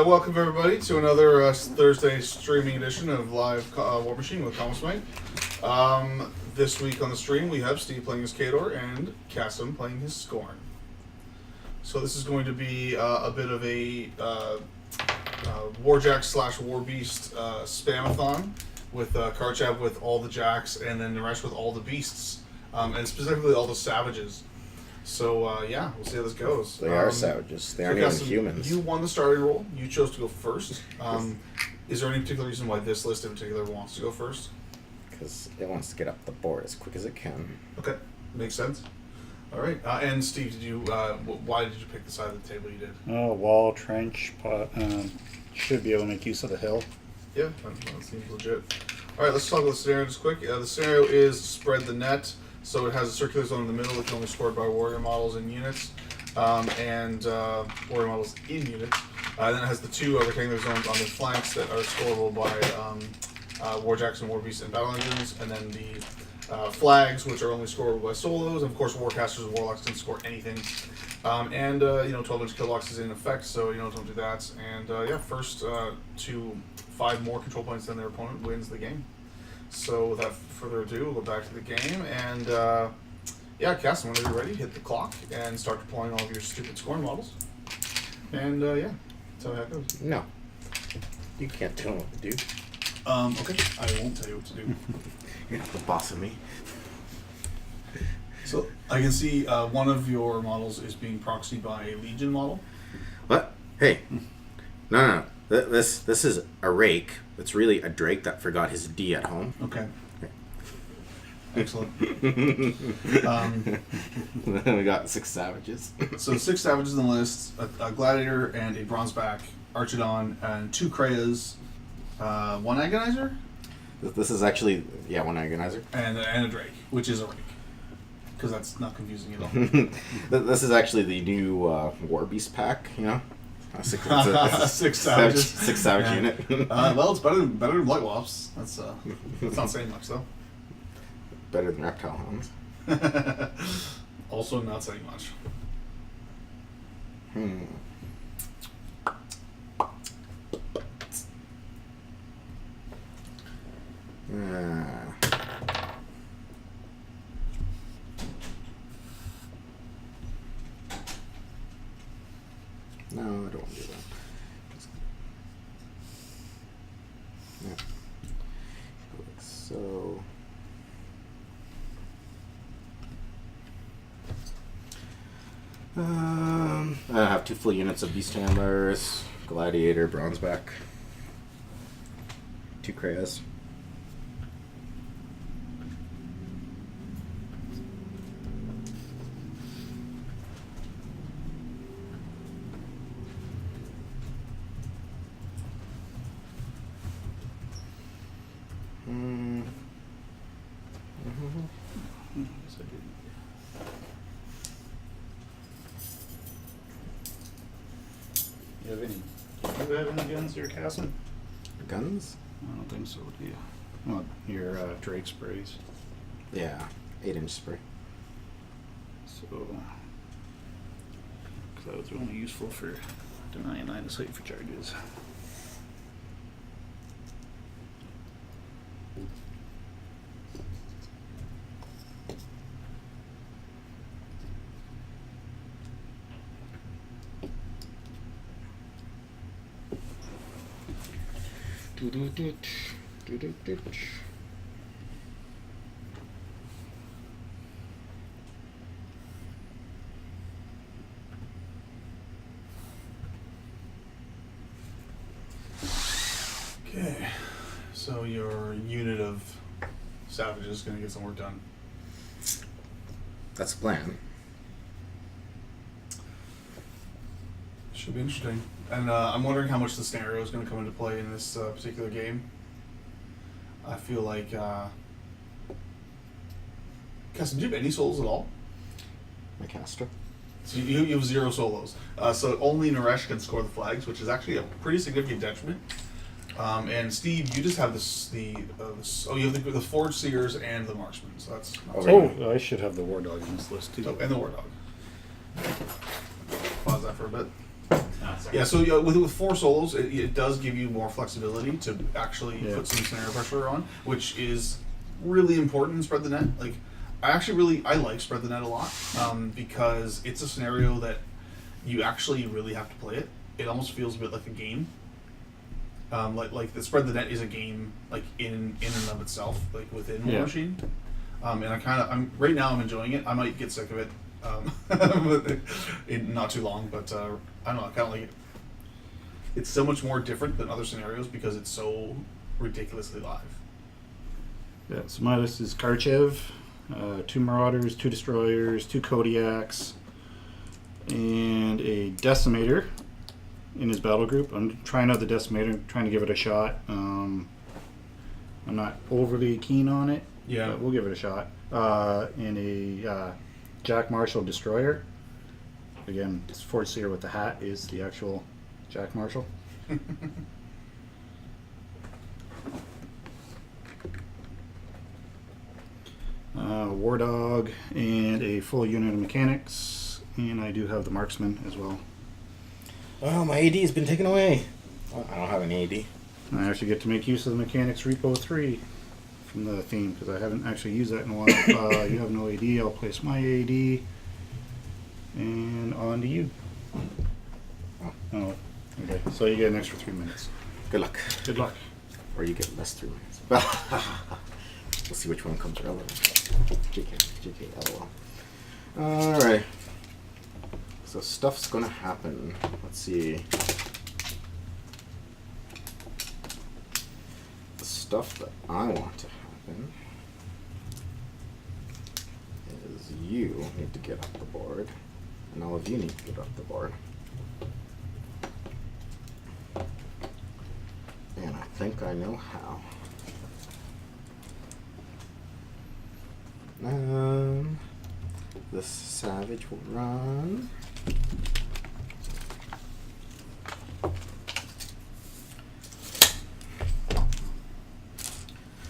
Welcome everybody to another Thursday streaming edition of Live Warmachine with Marksman. This week on the stream we have Steve playing his Khador and Kasim playing his Skorne. So this is going to be a bit of a Warjack / Warbeast spamathon with Karchev with all the jacks and then Naaresh with all the beasts and specifically all the savages. So, yeah, we'll see how this goes. They are savages. They aren't even humans. You won the starting roll. You chose to go first. Is there any particular reason why this list in particular wants to go first? Because it wants to get up the board as quick as it can. Okay, makes sense. All right. And Steve, did you? Why did you pick the side of the table you did? Oh, wall, trench, should be able to make use of the hill. Yeah, that seems legit. All right, let's talk about the scenario just quick. The scenario is spread the net. So it has a circular zone in the middle that can only be scored by warrior models and units, and warrior models in units. Then it has the two rectangular zones on the flanks that are scoreable by warjacks and warbeasts and battle engines, and then the flags, which are only scoreable by solos, and of course warcasters and warlocks can score anything. 12-inch kill box is in effect, so don't do that. And yeah, first to 5 more control points than their opponent wins the game. So without further ado, we'll go back to the game, and yeah, Kasim, whenever you're ready, hit the clock and start deploying all of your stupid Skorne models. And yeah, tell me how it goes. No. You can't tell me what to do. Okay, I won't tell you what to do. You're not the boss of me. So I can see one of your models is being proxied by a Legion model. What? Hey. No. This is a rake. It's really a Drake that forgot his D at home. Okay. Excellent. We got 6 savages. So 6 savages in the list, a Gladiator and a Bronzeback, Archidon, and 2 Kreas, 1 Agonizer? This is actually, one Agonizer. And a Drake, which is a rake. Because that's not confusing at all. This is actually the new Warbeast pack, 6 savages. 6 savage unit. Well, it's better than Blight Wasps. That's not saying much though. Better than Reptile Hounds. Also not saying much. No, I don't want to do that. Yeah. Like so. I have 2 full units of Beasthandlers, Gladiator, Bronzeback, 2 Kreas. Do you have any guns here, Kasim? Guns? I don't think so, do you? Well, your Drake sprays. Yeah, 8-inch spray. So, because that was only useful for denying line of sight for charges. Okay, so your unit of savages is going to get some work done. That's the plan. Should be interesting. And I'm wondering how much the scenario is going to come into play in this particular game. I feel like... Kasim, do you have any solos at all? My caster. So you have 0 solos. So only Naaresh can score the flags, which is actually a pretty significant detriment. And Steve, you just have you have the Forge Seers and the Marksman. So that's not I should have the War Dog in this list too. and the War Dog. Pause that for a bit. Yeah, so with 4 solos, it does give you more flexibility to actually put some scenario pressure on, which is really important in Spread the Net. Like, I like Spread the Net a lot because it's a scenario that you actually really have to play it. It almost feels a bit like a game. Like the Spread the Net is a game, like in and of itself, like within Warmachine. And I'm right now I'm enjoying it. I might get sick of it in not too long, but I don't know. I kind of like it. It's so much more different than other scenarios because it's so ridiculously live. Yeah, so my list is Karchev, 2 Marauders, 2 Destroyers, 2 Kodiaks, and a Decimator in his battle group. I'm trying out the Decimator, trying to give it a shot. I'm not overly keen on it. Yeah, but we'll give it a shot. And a Jack Marshall Destroyer. Again, it's Fort Seer with the hat is the actual Jack Marshall. War Dog and a full unit of mechanics, and I do have the Marksman as well. Oh, my AD's been taken away. Well, I don't have an AD. I actually get to make use of the Mechanics Repo 3 from the theme because I haven't actually used that in a while. You have no AD, I'll place my AD, and on to you. Oh, okay. So you get an extra 3 minutes. Good luck. Good luck. Or you get less 3 minutes. We'll see which one comes relevant. JK, LOL. Alright. So stuff's gonna happen. Let's see. The stuff that I want to happen is you need to get up the board, and all of you need to get up the board. And I think I know how. This savage will run.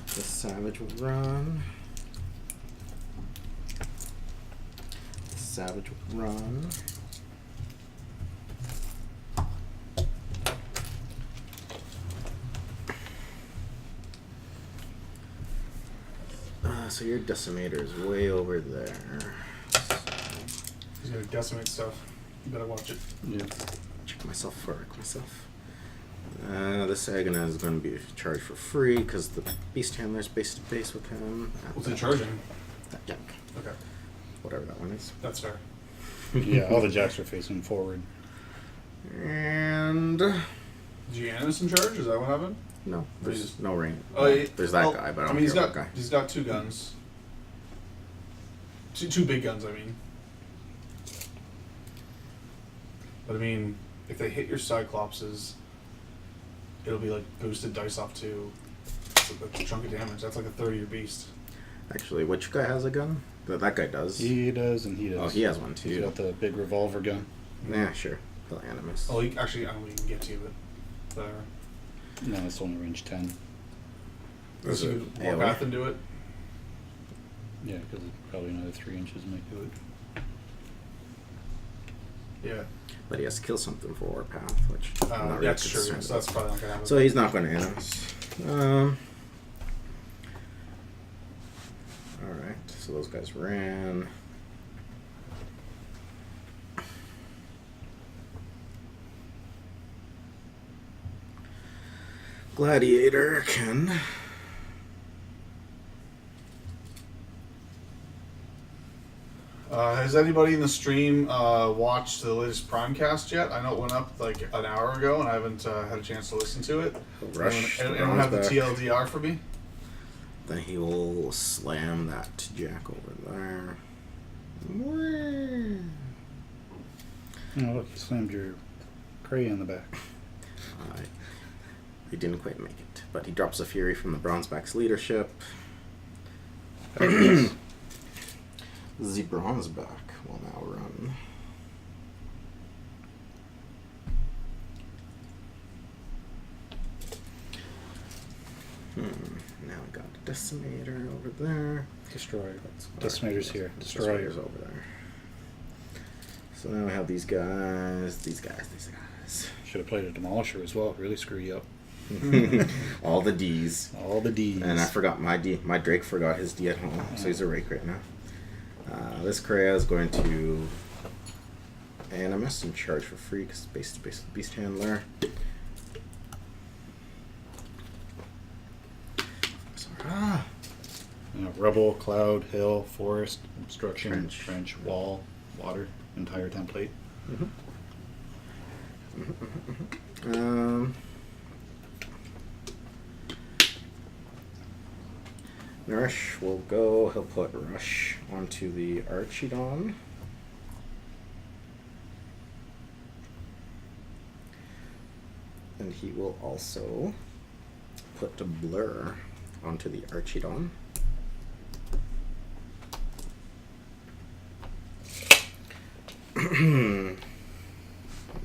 This savage will run. This savage will run. So your Decimator is way over there. He's gonna decimate stuff. You better watch it. Yeah. Check myself for myself. This Agonizer is going to be charged for free because the Beasthandlers base to base with him. What's it charging? That Jack. Okay. Whatever that one is. That's fair. Yeah, all the Jacks are facing forward. And Giannis in charge? Is that what happened? no, there's no rain. Oh, there's that guy, but I don't he's care got about guy. he's got 2 guns. Two big guns, I mean. But I mean, if they hit your Cyclopses, it'll be like boosted dice off 2. It's like a chunk of damage. That's like a third of your beast. Actually, which guy has a gun? That guy does. He does, and he does. Oh, he has one too. He's got the big revolver gun. Yeah, sure. The Animus. Oh, actually, I don't know if you can get to it. But No, it's only range 10. unless you AoE? walk path into it. Yeah, because probably another 3 inches might do it. Yeah. But he has to kill something for Warpath, which I'm not really That's true. concerned So that's about. probably not gonna happen. So he's not going to Animus. Alright, so those guys ran. Gladiator can. Has anybody in the stream watched the latest Primecast yet? I know it went up like an hour ago, and I haven't had a chance to listen to it. Rush. Anyone have the Bronzeback. TLDR for me? Then he will slam that Jack over there. Oh, look, you slammed your Krea in the back. He didn't quite make it, but he drops a Fury from the Bronzeback's leadership. The Bronzeback will now run. Now we got the Decimator over there. Destroyer. Decimator's here. Destroyer. Destroyer's over there. So now we have these guys, these guys. Should have played a Demolisher as well. Really screw you up. All the Ds. All the Ds. And I forgot my D. My Drake forgot his D at home, so he's a rake right now. This Krea is going to Animus and charge for free because it's based Beast Handler. Rubble, cloud, hill, forest, obstruction, Trench. trench, wall, water, entire template. Naaresh will go. He'll put Rush onto the Archidon. And he will also put the Blur onto the Archidon.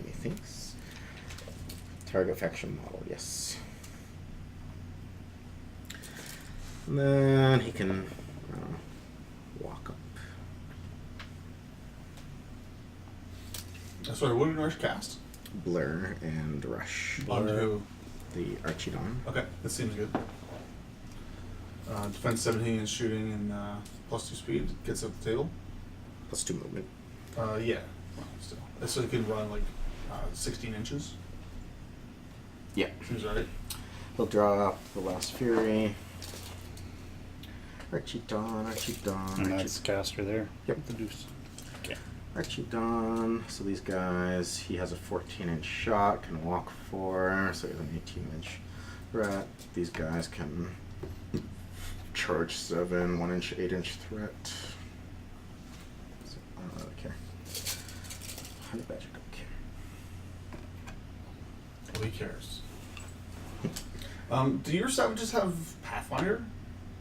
Methinks. Target faction model, yes. And then he can walk up. Sorry, what did Naaresh cast? Blur and Rush. On who? The Archidon. Okay, that seems good. Defense 17 and shooting and +2 speed gets up the table. +2 movement. Yeah. Well, still. So it can run like 16 inches. Yeah. Seems right. He'll draw up the Last Fury. Archidon. And that's caster there. Yep. The deuce. Okay. Archidon. So these guys, he has a 14-inch shot, can walk 4, so he has an 18-inch threat. These guys can charge 7, 1-inch, 8-inch threat. So I don't really care. Honey Badger don't care. Well, he cares. Do your savages have Pathfinder?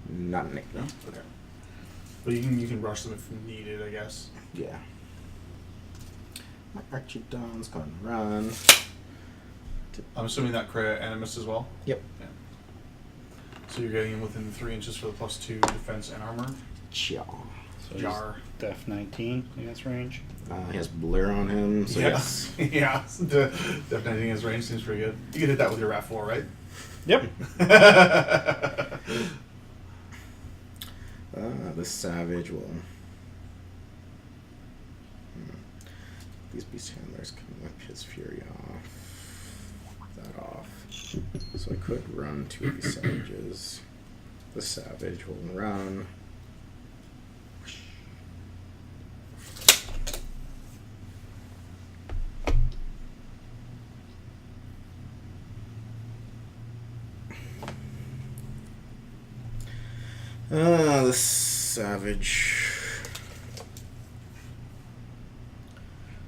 Not an nick, no. Okay. But you can rush them if needed, I guess. Yeah. My Archidon's gonna run. I'm assuming that Krea Animus as well? Yep. Yeah. So you're getting him within 3 inches for the +2 defense and armor? Chia. So Jar. Def 19 against range. He has Blur on him, so Yeah. yes. Yeah. Definitely his range seems pretty good. You can hit that with your RAT4, right? Yep. This Savage will... These Beast Handlers can whip his Fury off. That off. So I could run 2 of these Savages. The Savage will run. The Savage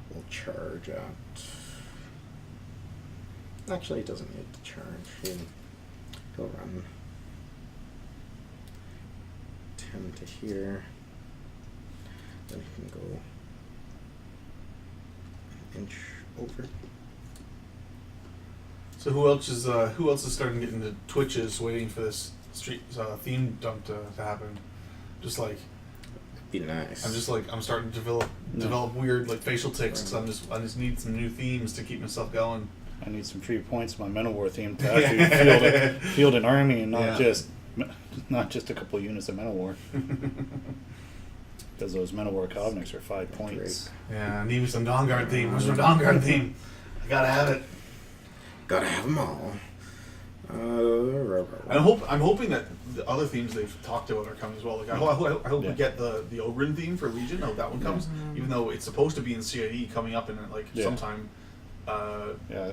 will charge out. Actually, he doesn't need to charge. He'll run 10 to here. Then he can go an inch over. So who else is starting to get into Twitches waiting for this street theme dump to happen? Just like Be nice. I'm starting to develop weird like facial tics because I just need some new themes to keep myself going. I need some free points in my Men of War theme to actually field an army and not just a couple of units of Men of War. Because those Men of War Covenants are 5 points. Yeah, I need me some Dawn Guard theme. Where's my Dawn Guard theme? I gotta have it. Gotta have them all. I'm hoping that the other themes they've talked about are coming as well. Like I hope we get the Ogrin theme for Legion. I hope that one comes, even though it's supposed to be in CID coming up in sometime.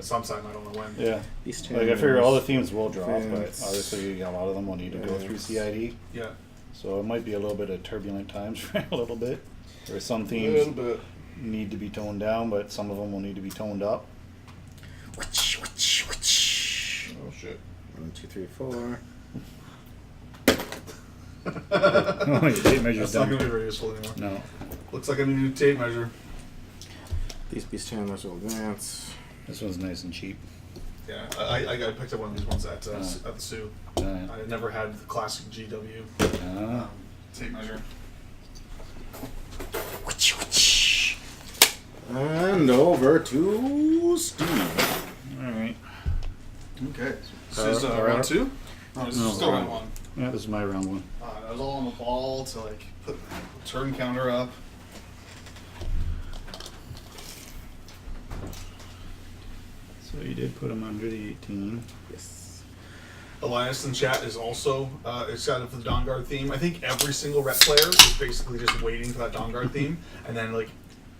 Sometime I don't know when. Yeah. Like I figure all the themes will drop, but obviously a lot of them will need to go through CID. Yeah. So it might be a little bit of turbulent times for a little bit. Where some themes need to be toned down, but some of them will need to be toned up. Oh shit. 1, 2, 3, 4. Oh, your tape measure's That's not done. gonna be very useful anymore. No. Looks like I need a new tape measure. These Beast Handlers will advance. This one's nice and cheap. Yeah, I picked up one of these ones at the Sioux. I had never had the classic GW tape measure. And over to Steve. Alright. Okay. This is round 2? Oh, this is still round 1. Yeah, this is my round 1. I was all on the ball to like put turn counter up. So you did put him under the 18. Yes. Elias in chat is also excited for the Dawn Guard theme. I think every single rep player is basically just waiting for that Dawn Guard theme, and then like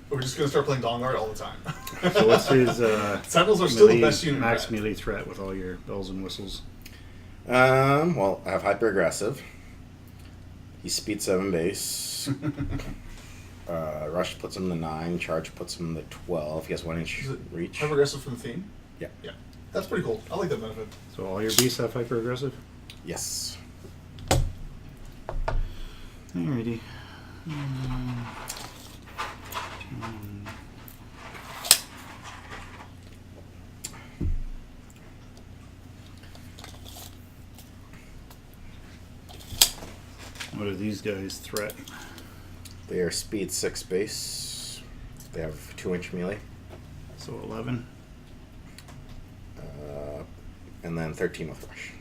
we're just gonna start playing Dawn Guard all the time. So what's his Sentinels are still the melee, best unit. max melee threat with all your bells and whistles? Well, I have hyper aggressive. He's speed 7 base. Rush puts him to 9. Charge puts him to 12. He has 1 inch reach. Hyper aggressive from the theme. Yeah. Yeah, that's pretty cool. I like that benefit. So all your beasts have hyper aggressive? Yes. Alrighty. What are these guys' threat? They are speed 6 base. They have 2 inch melee. So 11. And then 13 with rush.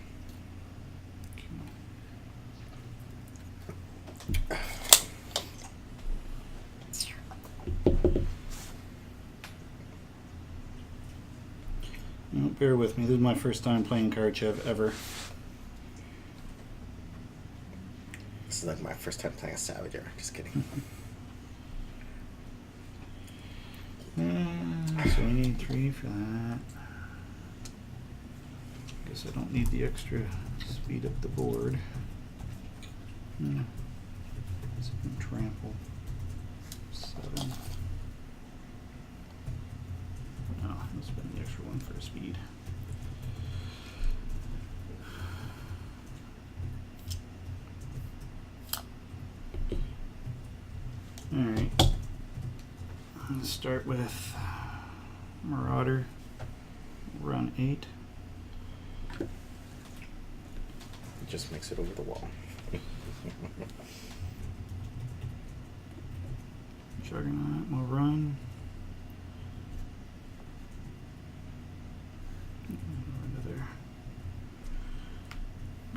Oh, bear with me. This is my first time playing Karchev ever. This is like my first time playing a Savager. Just kidding. So we need 3 for that. Guess I don't need the extra speed up the board. Trample. 7. No, I'll spend the extra 1 for speed. Alright. Let's start with Marauder. Run 8. It just makes it over the wall. Juggeranut will run. Over there.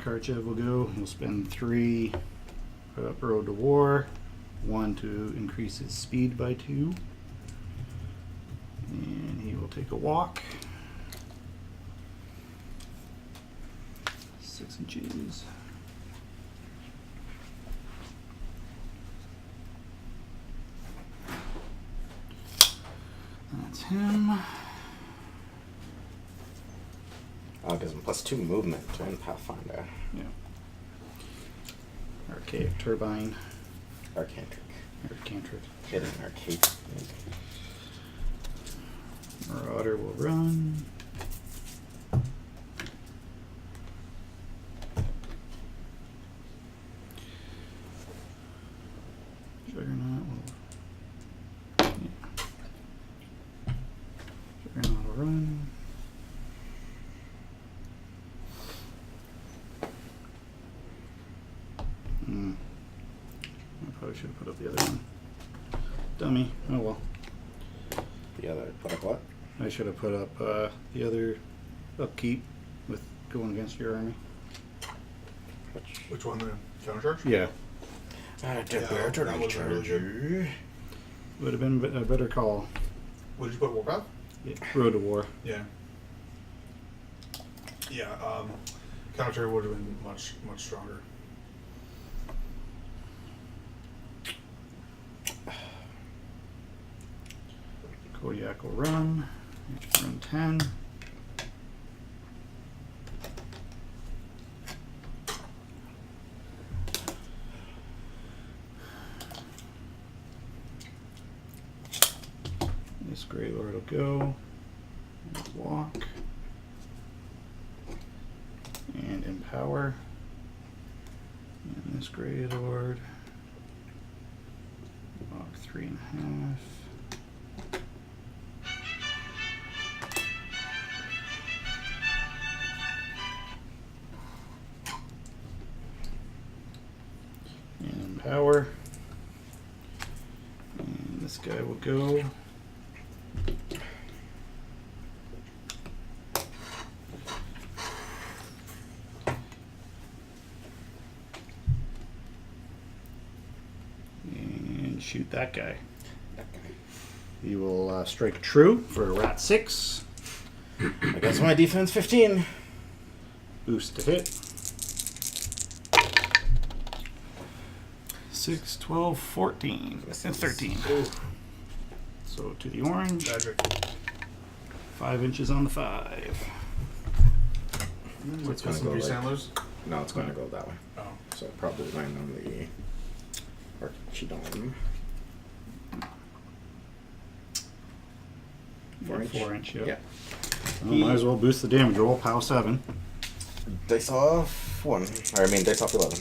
Karchev will go. He'll spend 3. Put up Road to War. 1 to increase his speed by 2. And he will take a walk. 6 inches. That's him. Oh, it gives him +2 movement to end Pathfinder. Yeah. Archaic Turbine. Arcantric. Or Cantrip. Hidden arcade. Marauder will run. Juggernaut will. Yeah. Juggernaut will run. I probably should have put up the other one. Dummy. Oh well. The other, put up what? I should have put up the other upkeep with going against your army. Which one? The counter charge? Yeah. that would've been really good. Would have been a better call. What did you put? Warpath? Yeah. Road to War. Yeah. Yeah. Counter would have been much stronger. Kodiak will run. Run 10. This Grey Lord will go. Walk. And empower. And this Grey Lord. Walk 3.5. And empower. And this guy will go. shoot that guy. That guy. He will strike true for a rat 6. Against my defense 15. Boost to hit. 6, 12, 14, and 13. Ooh, So to the orange. magic. 5 inches on the 5. What's gonna some go like- Beasthandlers? No, it's going to go that way. Oh. So probably land on the Archidon. 4 inch. 4 inch, Yeah. Well, might as well boost the damage roll. POW 7. Dice off 1. I mean, dice off 11.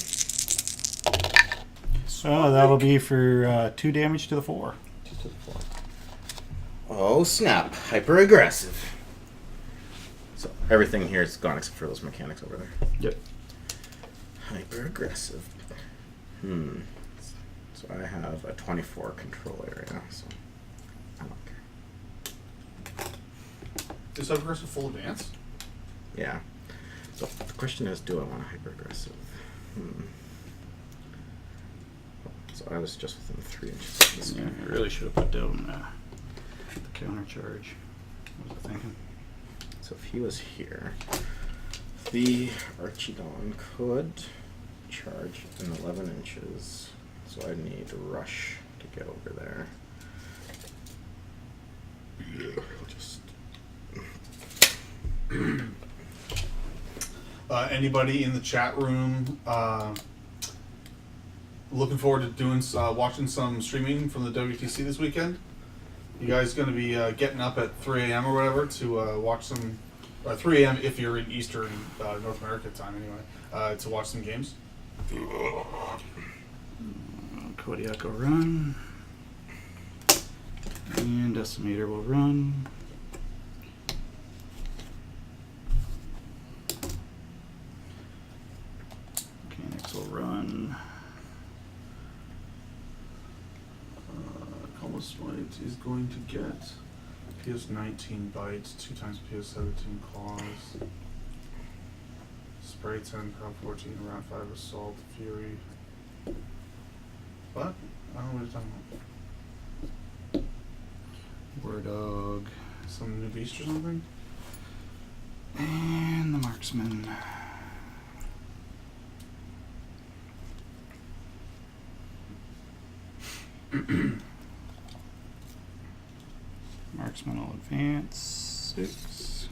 Oh, that'll be for 2 damage to the 4. To the 4. Oh, snap. Hyper aggressive. So everything here is gone except for those mechanics over there. Yep. Hyper aggressive. So I have a 24 control area, so I don't care. Is that aggressive full advance? Yeah. So the question is, do I want a hyper aggressive? So I was just within 3 inches of this Yeah, guy. I really should have put down the counter charge. What was I thinking? So if he was here, the Archidon could charge in 11 inches. So I need to rush to get over there. Just Anybody in the chat room looking forward to doing watching some streaming from the WTC this weekend? You guys going to be getting up at 3 a.m. or whatever to watch some, 3 a.m. if you're in Eastern North America time anyway, to watch some games? Kodiak will run. And Decimator will run. Mechanics will run. Almost White is going to get PS19 bites, 2 times PS17 claws, spray 10, pound 14, round 5 assault, fury. What? I don't know what you're talking about. War Dog. Some new beast or something? And the Marksman. Marksman will advance 6.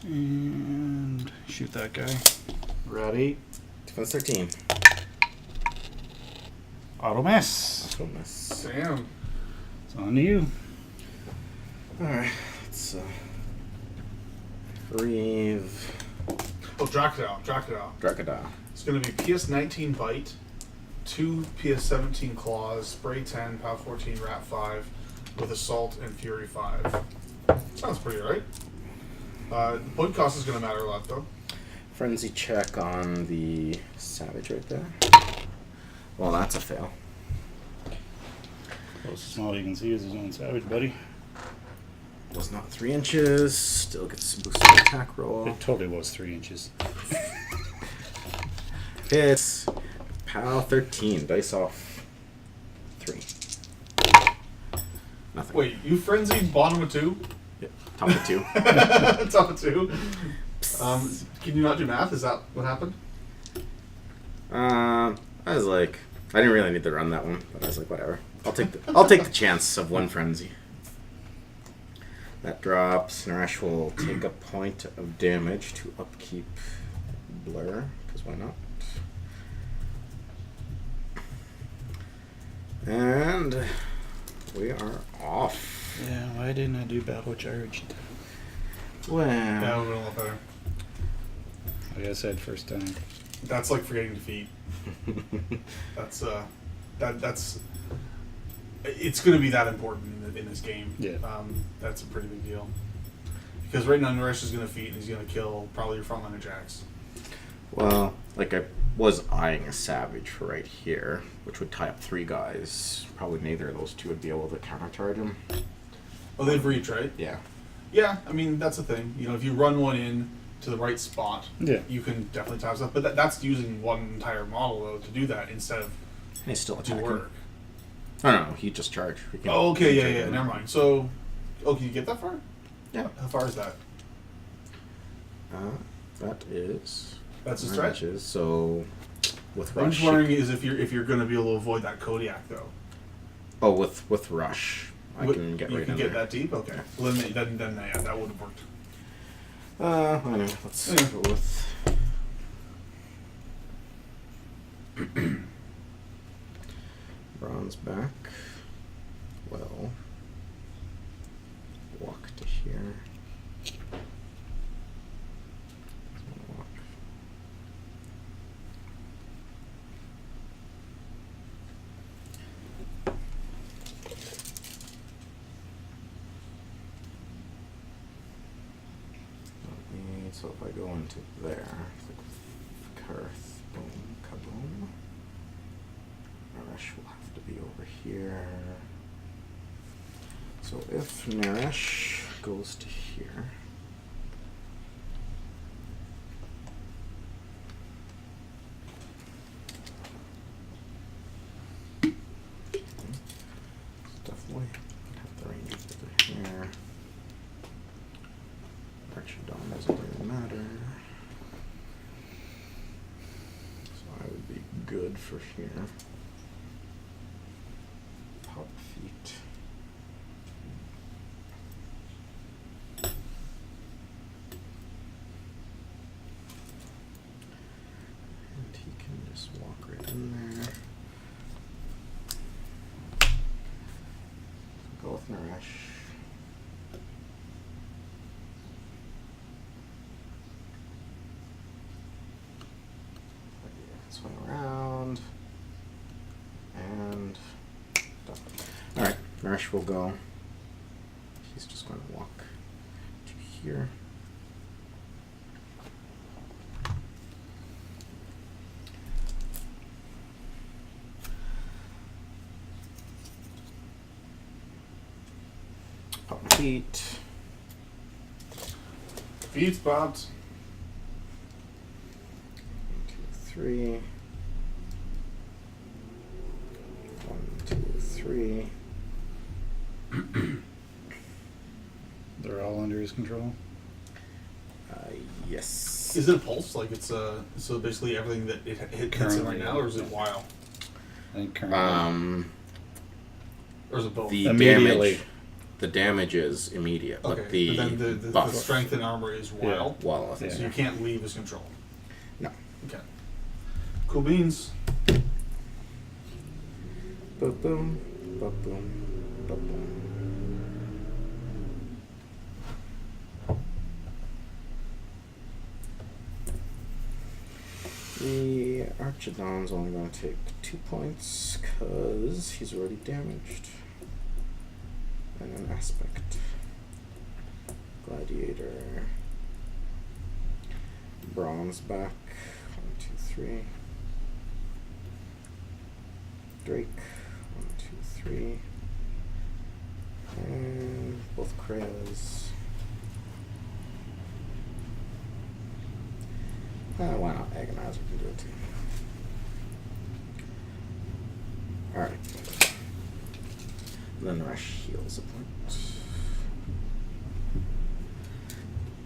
And shoot that guy. Rat 8. defense 13. Auto miss. Auto miss. Damn. It's on to you. Alright, let's reeve. Oh, Dracodile. Dracodile. It's going to be PS19 bite, 2 PS17 claws, spray 10, pound 14, rat 5, with assault and fury 5. Sounds pretty right. The point cost is going to matter a lot though. Frenzy check on the Savage right there. Well, that's a fail. Closest model you can see is his own Savage buddy. Was not 3 inches. Still gets a boosted attack roll. It totally was 3 inches. Hits. POW 13. Dice off 3. Nothing. Wait, you frenzied bottom of 2? Yep. Top of 2. Top of 2? Can you not do math? Is that what happened? I was like, I didn't really need to run that one, but I was like, whatever. I'll take the chance of 1 frenzy. That drops. Naaresh will take a point of damage to upkeep Blur, because why not? And we are off. Yeah, why didn't I do battle charged? Well, That would have been a lot better. Like I said, first time. That's like forgetting defeat. That's it's going to be that important in this game. Yeah. That's a pretty big deal. Because right now Naaresh is going to defeat and he's going to kill probably your frontline Ajax. well, like I was eyeing a Savage for right here, which would tie up 3 guys. Probably neither of those 2 would be able to countercharge him. Oh, they've reached, right? Yeah. Yeah, I mean, that's the thing. You know, if you run one in to the right spot, Yeah. you can definitely tap stuff. But that's using one entire model though to do that instead of He's still to attacking. work. Oh no, he just charged. We can- Oh, okay, we can yeah. charge Never him. mind. So, can you get that far? Yeah. How far is that? That is. That's a stretch. Inches, so with I'm rush. just wondering is if you're going to be able to avoid that Kodiak though. Oh, with rush, I can get you right can in get there. that deep. Okay. Well, then yeah, that would have worked. I know. Let's Yeah. go with. Bronzeback. Well, walk to here. Walk. So if I go into there, Karth, boom, kaboom. Naaresh will have to be over here. So if Naaresh goes to here, definitely have the range over here. Archidon doesn't really matter. So I would be good for here. Pop feet. And he can just walk right in there. Go with Naaresh. Swing around, and done. Alright, Naaresh will go. He's just going to walk to here. Pop my feet. Feet spots. 3. 1, 2, 3. They're all under his control. Yes. Is it a pulse? Like it's so basically everything that it hits in right Currently, now, or is it while? I think currently. Or is it both? The Immediately. damage. The damage is immediate, okay, but the then the buff strength and armor is while. while Yeah. So you can't leave his control. No. Okay. Cool beans. Boom, boom, boom, boom, boom, boom. The Archidon's only going to take 2 points because he's already damaged. And an aspect. Gladiator. Bronzeback. 1, 2, 3. Drake. 1, 2, 3. And both Kreas. Why not? Agonizer can do it too. Alright. And then Rush heals a point.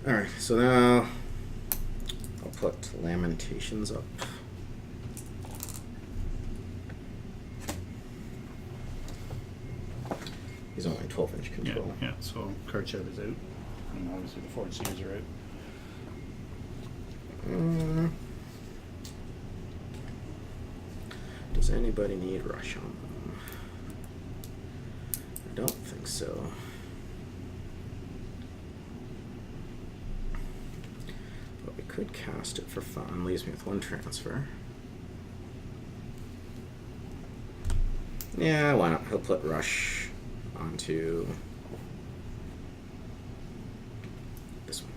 Alright, so now I'll put Lamentations up. He's only 12-inch Yeah, control. yeah. So Karchev is out, and obviously the Forge Seers are out. Does anybody need rush on them? I don't think so. But we could cast it for fun. Leaves me with 1 transfer. Yeah, why not? He'll put rush onto this one.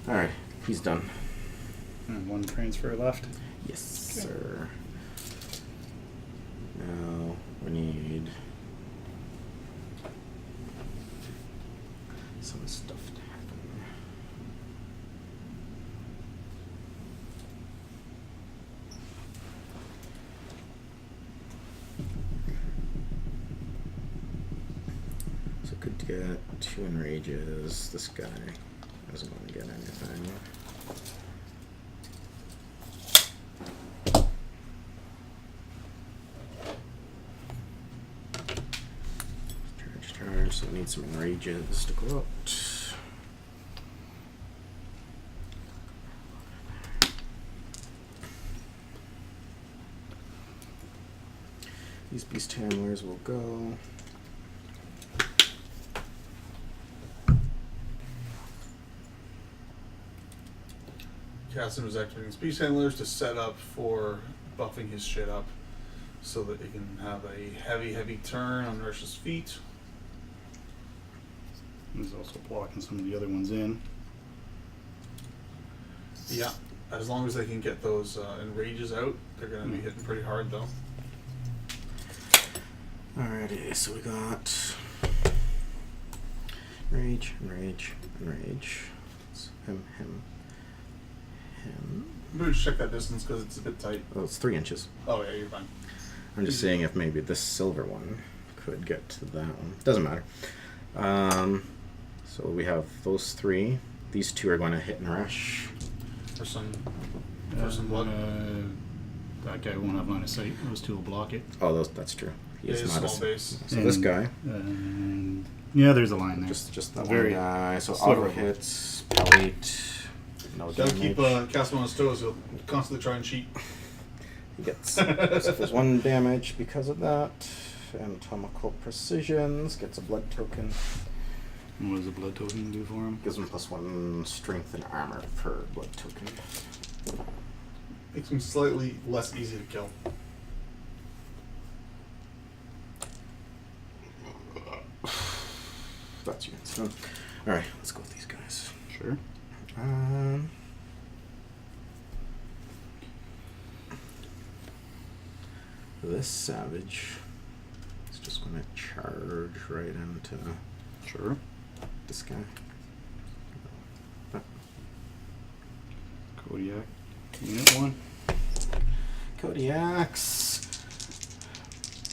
Alright, he's done. And 1 transfer left. Yes, Okay. sir. Now we need some stuff to happen. get 2 enrages. This guy doesn't want to get anything. Charge, so I need some enrages to go out. These beast handlers will go. Cassim is activating his beast handlers to set up for buffing his shit up so that he can have a heavy turn on Naaresh's feet. He's also blocking some of the other ones in. Yeah, as long as they can get those enrages out, they're going to be hitting pretty hard though. Alrighty, so we got enrage. It's him. Maybe just check that distance because it's a bit tight. Oh, it's 3 inches. Oh yeah, you're fine. I'm just saying if maybe this silver one could get to that one. Doesn't matter. So we have those 3. These 2 are going to hit Naaresh. For some blood. That guy won't have line of sight. Those 2 will block it. Oh, that's true. He's not small base. So this guy. Yeah, there's a line there. Just that Very one guy. So sliver auto of hits, palate, no Gotta damage. keep Cassim on his toes. He'll constantly try and cheat. He gets suffers 1 damage because of that. Anatomical precisions, gets a blood token. What does the blood token do for him? Gives him +1 strength and armor per blood token. Makes him slightly less easy to kill. That's your incident. Alright, let's go with these guys. Sure. This savage is just going to charge right into Sure. this guy. Kodiak. Unit 1. Kodiaks.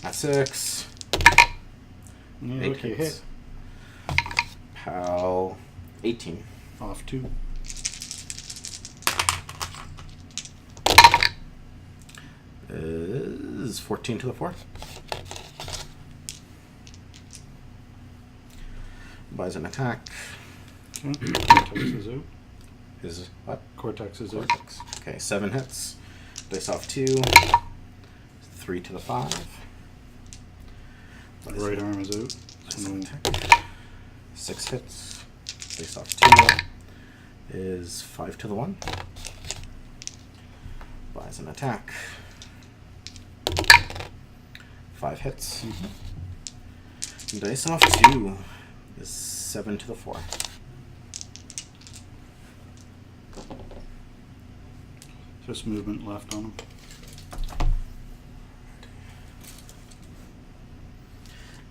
At 6. Yeah, 8 okay, hits. Pow. 18. Off 2. Is 14 to the 4th. Buys an attack. Okay. Cortex is out. Is what? Cortex is out. Cortex. Okay, 7 hits. Dice off 2. 3 to the 5. Right arm is out. Buys So an no. attack. 6 hits. Dice off 2. Is 5 to the 1. Buys an attack. 5 hits. Dice off 2 is 7 to the 4. Just movement left on him.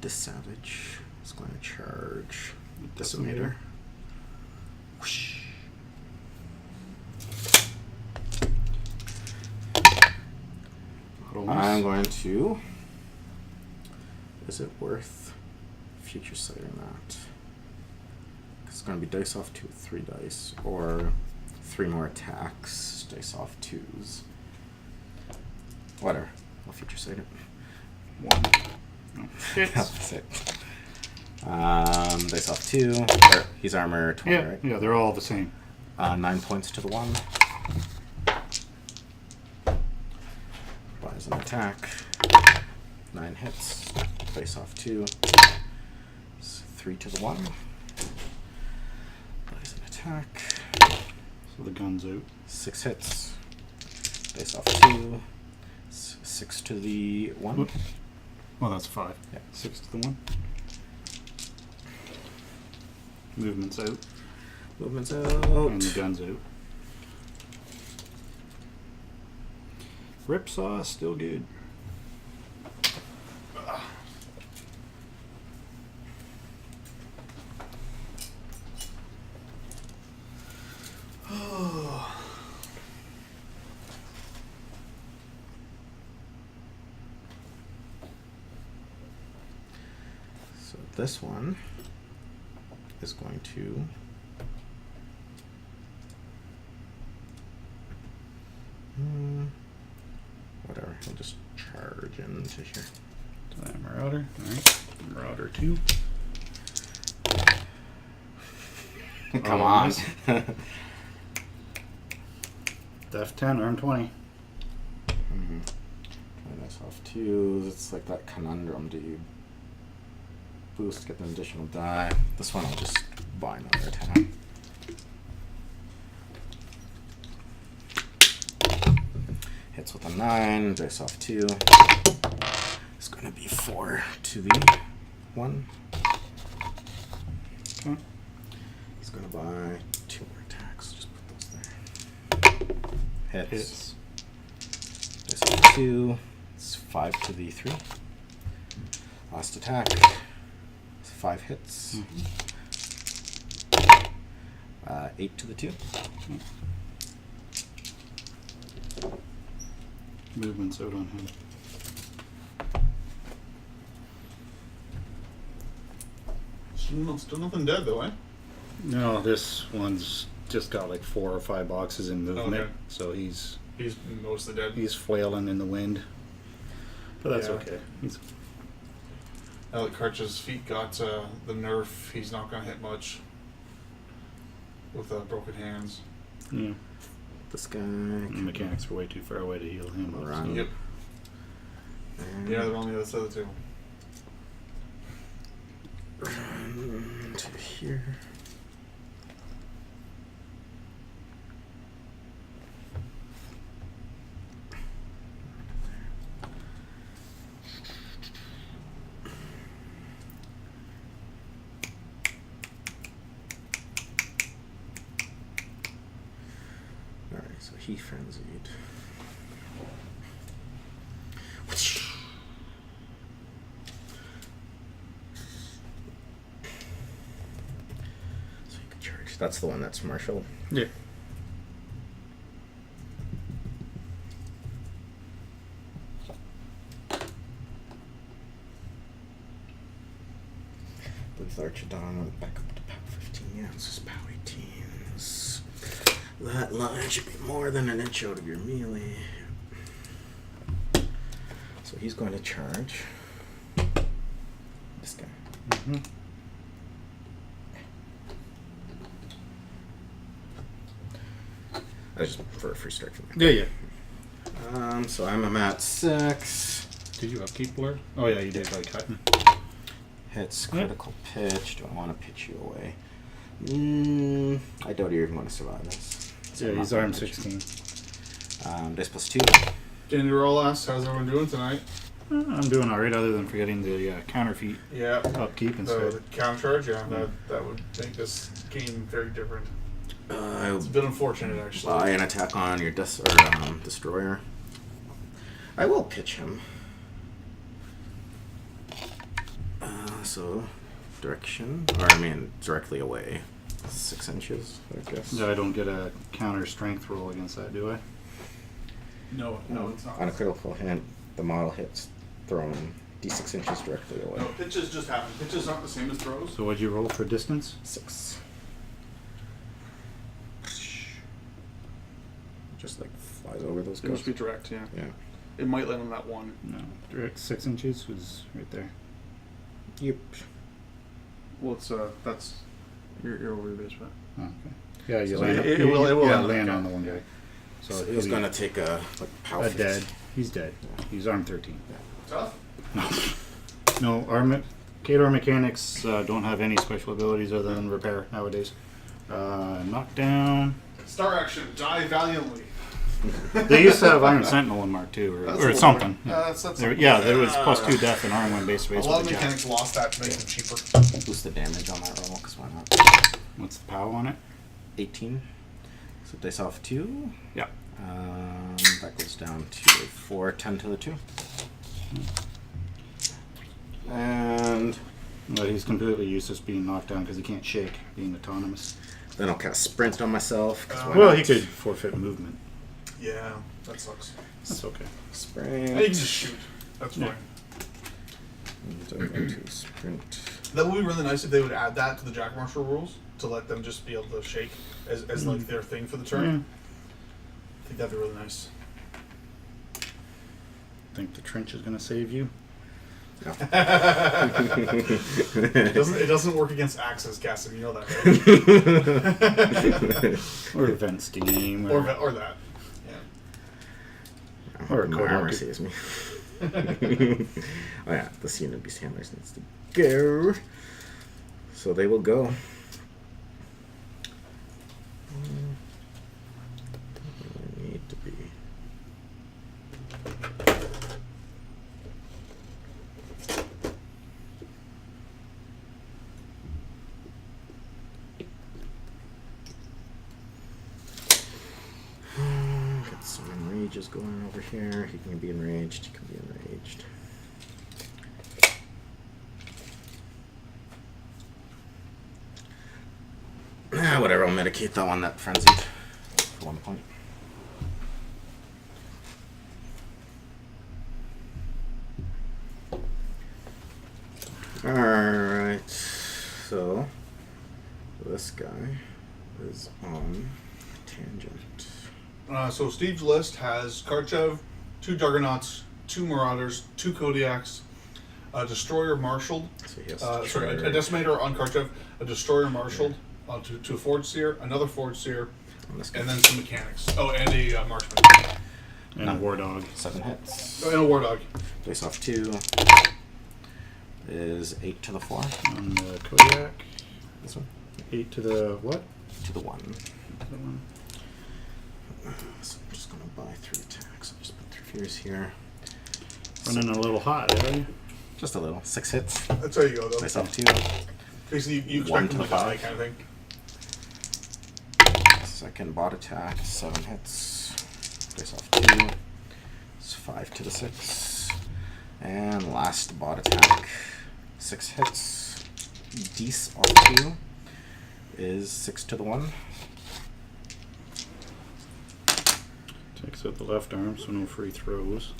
This savage is going to charge Decimator. Decimator. Whoosh. I'm going to. Is it worth future sight or not? It's going to be dice off 2, 3 dice, or 3 more attacks, dice off 2s. Whatever. I'll future sight it. 1. No. That's it. Dice off 2. He's armor 20, Yeah, right? yeah, they're all the same. 9 points to the 1. Buys an attack. 9 hits. Dice off 2. 3 to the 1. Buys an attack. So the gun's out. 6 hits. Dice off 2. 6 to the 1. Whoop. Well, that's 5. Yeah. 6 to the 1. Movement's out. Movement's And the out. gun's out. Ripsaw still good. So this one is going to whatever. He'll just charge into here. So that Marauder. Alright. Marauder 2. Come on. Def 10, arm 20. Try this off 2. It's like that conundrum. Do you boost, get an additional die? This one I'll just buy another attack. Hits with a 9, dice off 2. It's going to be 4 to the 1. Okay. He's going to buy 2 more attacks. Just put those there. Hits. Dice off 2. It's 5 to the 3. Last attack. 5 hits. 8 to the 2. Movement's out on him. Still nothing dead though, eh? No, this one's just got like 4 or 5 boxes in movement, Okay. so he's mostly dead. he's flailing in the wind. But that's Yeah. okay. He's Now that Karchev's feet got the nerf, he's not going to hit much with broken hands. yeah. This guy. The mechanics are way too far away to heal him. up, Right. so- Yep. And Yeah, they're on the other side of the table. run to here. Alright, so he frenzied. So you can charge. That's the one that's Marshall. Yeah. With Archidon went back up to POW 15. Yeah, this is POW 18s. That line should be more than an inch out of your melee. So he's going to charge this guy. Mm-hmm. That's just for a free strike from me. Yeah, yeah. So I'm at 6. Did you upkeep Blur? Oh yeah, you did by cutting. Hits, critical pitch. Do I want to pitch you away? I doubt you're even going to survive this. So Yeah, I'm he's not arm gonna pitch you. 16. Dice plus 2. Danny Roll asks, how's everyone doing tonight? I'm doing alright, other than forgetting the counter feat Yeah. upkeep instead. The counter charge, yeah, that would make this game very different. I'll It's a bit unfortunate, actually. buy an attack on your destroyer. I will pitch him. So direction, or I mean directly away, 6 inches, I guess. Yeah, I don't get a counter strength roll against that, do I? No, it's not. On a critical hit, the model hits thrown d6 inches directly away. No, pitches just happen. Pitches aren't the same as throws. So what'd you roll for distance? 6. Just like flies over those It must guys. be direct, yeah. Yeah. It might land on that one. No, direct 6 inches was right there. Yep. Well, it's that's you're over your base, right? Oh, okay. Yeah, you So land. it will yeah, land land on on the the one guy. So So he'll he's be gonna take a power a fist. dead. He's dead. He's arm 13. Tough. No, Khador mechanics don't have any special abilities other than repair nowadays. Knockdown. Star action. Die valiantly. They used to have Iron Sentinel in Mark II, That's or a something. little Yeah. that's Yeah, there was +2 death in arm when base A base lot with of the jack. mechanics lost that to make them cheaper. Boost the damage on that roll, because why not? What's the POW on it? 18. So dice off 2. Yeah. That goes down to a 4, 10 to the 2. And But he's completely useless being knocked down because he can't shake, being autonomous. then I'll cast Sprint on myself. 'Cause why Well, not? he could forfeit movement. Yeah, that sucks. That's okay. Sprint. And you can just shoot. That's Yeah. fine. And I'm going to sprint. That would be really nice if they would add that to the Jack Marshal rules to let them just be able to shake as like their thing for the turn. Yeah. I think that'd be really nice. Think the trench is going to save you? No. It doesn't work against axes, Cassim. You know that, right? Or event steam. or that. Yeah. Or a my Kodiak. armor saves me. Oh yeah, the Sea Beasthandlers needs to go. So they will go. They need to be. Got some enrages going over here. He can be enraged. He can be enraged. Whatever, I'll medicate that one that frenzied for 1 point. Alright, so this guy is on tangent. So Steve's list has Karchev, 2 Juggernauts, 2 Marauders, 2 Kodiaks, a Destroyer Marshaled, So he has sorry, a Decimator on Karchev, a Destroyer Marshaled to a Forge Seer, another Forge Seer, on this guy. and then some mechanics. Oh, and a Marksman. And a War Dog. 7 hits. Oh, and a War Dog. Face off 2 is 8 to the 4. On the Kodiak. This one 8 to the what? to the 1. The one. So I'm just gonna buy 3 attacks. I'll just put 3 fears here. Running a little hot, are you? Just a little. 6 hits. That's how you go, though. Face off 2. Basically, you One expect to them the like a 5. kind of thing. Second bot attack, 7 hits. Face off 2. It's 5 to the 6. And last bot attack, 6 hits. Dece off 2 is 6 to the 1. Takes out the left arm, so no free throws.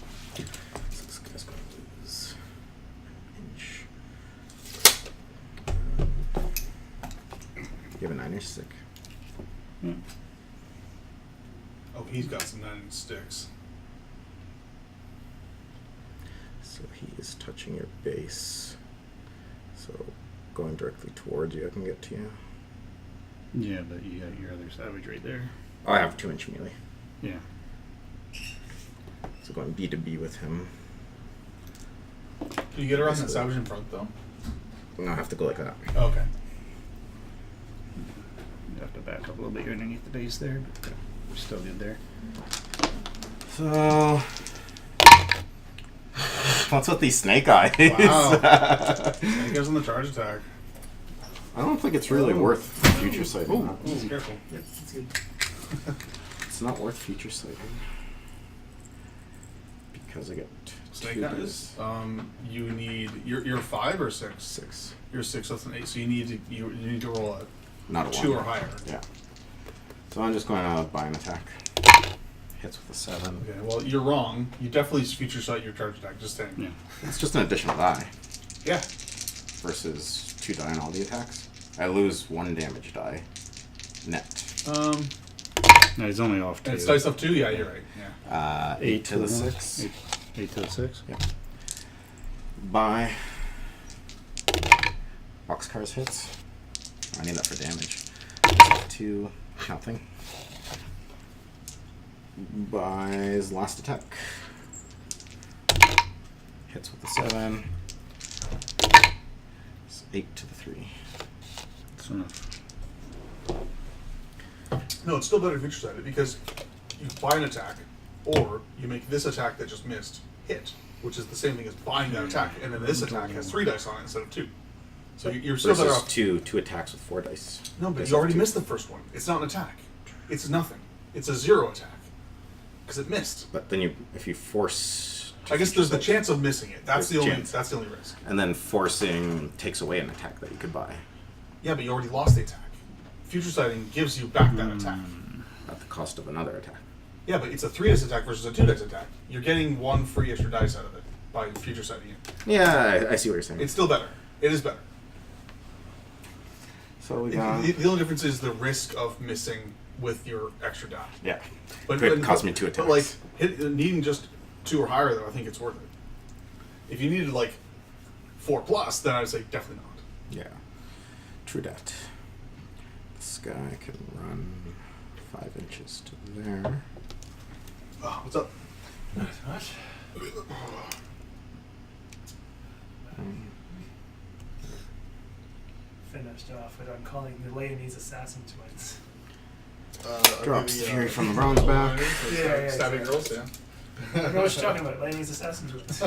This guy's gonna lose an inch. You have a 9-inch stick. Yeah. Oh, he's got some 9-inch sticks. So he is touching your base. So going directly towards you, I can get to you. Yeah, but you got your other savage right there. Oh, I have 2-inch melee. Yeah. So going B to B with him. Can you get around that savage in front, though? No, I have to go like that. Oh, okay. You have to back up a little bit underneath the base there, but we're still good there. So what's with these snake eyes? Wow. He goes on the charge attack. I don't think it's really worth future sighting. Oh, careful. It's not worth future sighting. Because I get Snake 2 eyes. You need you're 5 or 6. 6. You're 6. That's an 8. So you need to roll a Not a 2 1. or higher. Yeah. So I'm just going to buy an attack. Hits with a 7. Okay. Well, you're wrong. You definitely future sight your charge attack. Just saying. Yeah. It's just an additional die Yeah. versus 2 die on all the attacks. I lose 1 damage die net. No, he's only off 2. And it's dice up 2. Yeah, you're right. Yeah. 8 to the 6. 8 to the 6. Yep. Buy boxcars hits. I need that for damage. 2, nothing. Buys last attack. Hits with the 7. It's 8 to the 3. That's enough. No, it's still better to future sight it because you buy an attack, or you make this attack that just missed hit, which is the same thing as buying that attack, and then this attack has 3 dice on it instead of 2. So you're still better Versus off. 2 attacks with 4 dice. No, but Dice you off already 2. missed the first one. It's not an attack. It's nothing. It's a 0 attack because it missed. But then if you force, I guess there's the chance of missing it. That's There's the only. chance. That's the only risk. and then forcing takes away an attack that you could buy Yeah, but you already lost the attack. Future sighting gives you back that attack. at the cost of another attack. Yeah, but it's a 3 dice attack versus a 2 dice attack. You're getting 1 free extra dice out of it by future sighting it. Yeah, I see what you're saying. It's still better. It is better. So we got... The only difference is the risk of missing with your extra die. Yeah. But Could cost me 2 attacks. But like needing just 2 or higher, though, I think it's worth it. If you needed like 4+, then I'd say definitely not. Yeah. True that. This guy can run 5 inches to there. Oh, what's up? Not much. Finished off what I'm calling the Leonese assassin twins. Drops the, Fury from the Bronzeback. Yeah, Stabbing exactly. girls, I don't know what you're talking about. Leonese assassin twins. So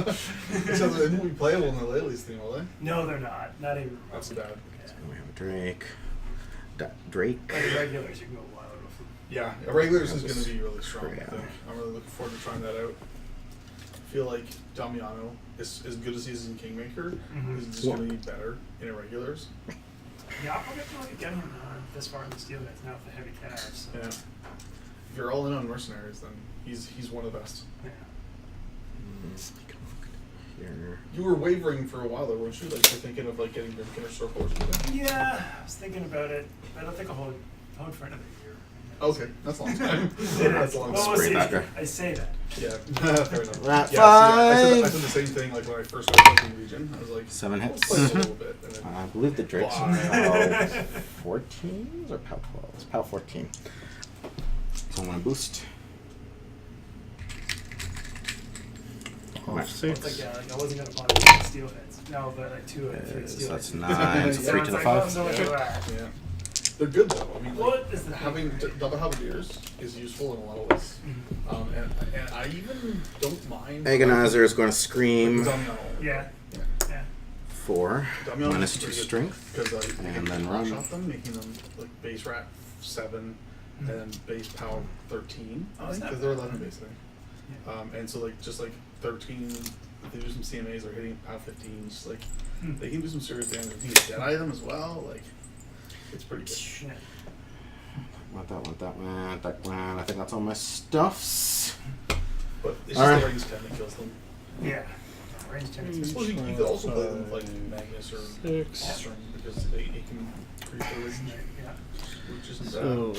they won't be playable in the Lely's theme, will they? No, they're not. Not even. That's bad. Yeah. We have a Drake. Drake. Like the regulars, you can go wild with them. Yeah, regulars is That was going to be really strong, I Krea. think. I'm really looking forward to trying that out. I feel like Damiano, is as good as he is in Kingmaker, Mhm. is just going to be better in irregulars. Yeah, I'll probably have to get him this far in the steel guys now with the heavy tabs. So. Yeah. If you're all in on mercenaries, then he's one of the best. Yeah. Here. You were wavering for a while there, weren't you? Like you're thinking of like getting Grimkin or Circle or something. Yeah, I was thinking about it. I don't think I'll hold for another year. Okay, that's a long time. It That's is. a long Well, time. we'll see. backer. I say that. Yeah, fair enough. Rat Yeah, I five. said the same thing like when I first went to the Legion. I was like, 7 let's hits. play a little bit. And then, I believe the Drake's Why? PAL 14 or PAL 12? It's PAL 14. So I'm going to boost. Off It's like, 6. yeah, like I wasn't gonna buy steel heads. No, but like 2 and 3 Yes, steel that's heads. 9. So So 3 it's to the like, 5. oh, so much of that. yeah, they're good though. I mean, like, What is the having thing, right? double halberdiers is useful in a lot of ways. Mhm. And I even don't mind. Agonizer is going to scream Damiano. Yeah. Yeah. Yeah. 4. Damiano Minus is 2 pretty good strength. because you And can then one run. shot them, making them like base rat 7 Mhm. and then base power 13. Oh, I is think that because they're bad? 11 base, I think. Yeah. And so like just like 13, if they do some CMAs or hitting power 15, just like Hmm. they can do some serious damage. If you get dead item as well, like it's pretty good. Yeah. Want that one. I think that's all my stuffs. But it's just Alright. the range 10 that kills them. Yeah. Range 10 I is suppose you could also play them with like Magnus or 6. Ostrom because they can creep the range, Yeah. which isn't bad. So,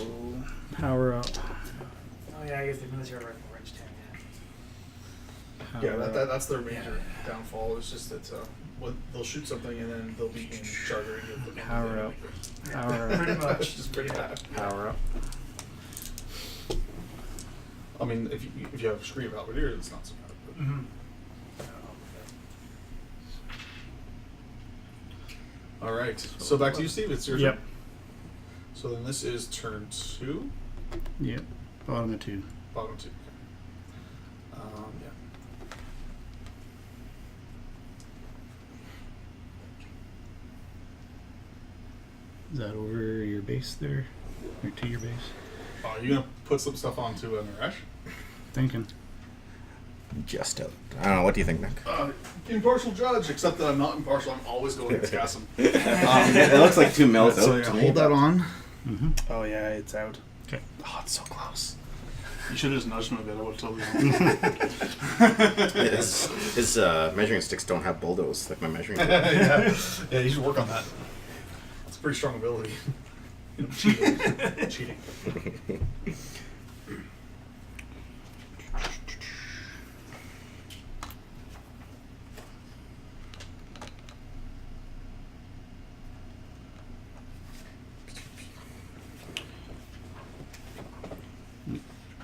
power up. Oh yeah, I guess the military rifle range 10. Yeah. Yeah, that's their major downfall. It's just that they'll shoot something and then they'll be in charter and get the Power up. Yeah. Power up. Pretty It's much. just pretty bad. Power up. I mean, if you have Scream Halberdier, it's not so bad. But Mm-hmm. all right, so back to you, Steve. It's your Yep. turn. So then this is turn 2, Yep. Bottom of 2. bottom 2. Yeah. Is that over your base there? Or to your base? Are you gonna put some stuff onto Naaresh? Thinking. Just out. I don't know. What do you think, Nick? Impartial judge, except that I'm not impartial. I'm always going against Gassim. It looks like 2 mils So out yeah, to me. hold that on. Mm-hmm. Oh yeah, it's out. Okay. Oh, it's so close. You should have just nudged him a bit. I would have totally. His measuring sticks don't have bulldoze like my measuring stick. yeah, you should work on that. It's a pretty strong ability. You know, cheating.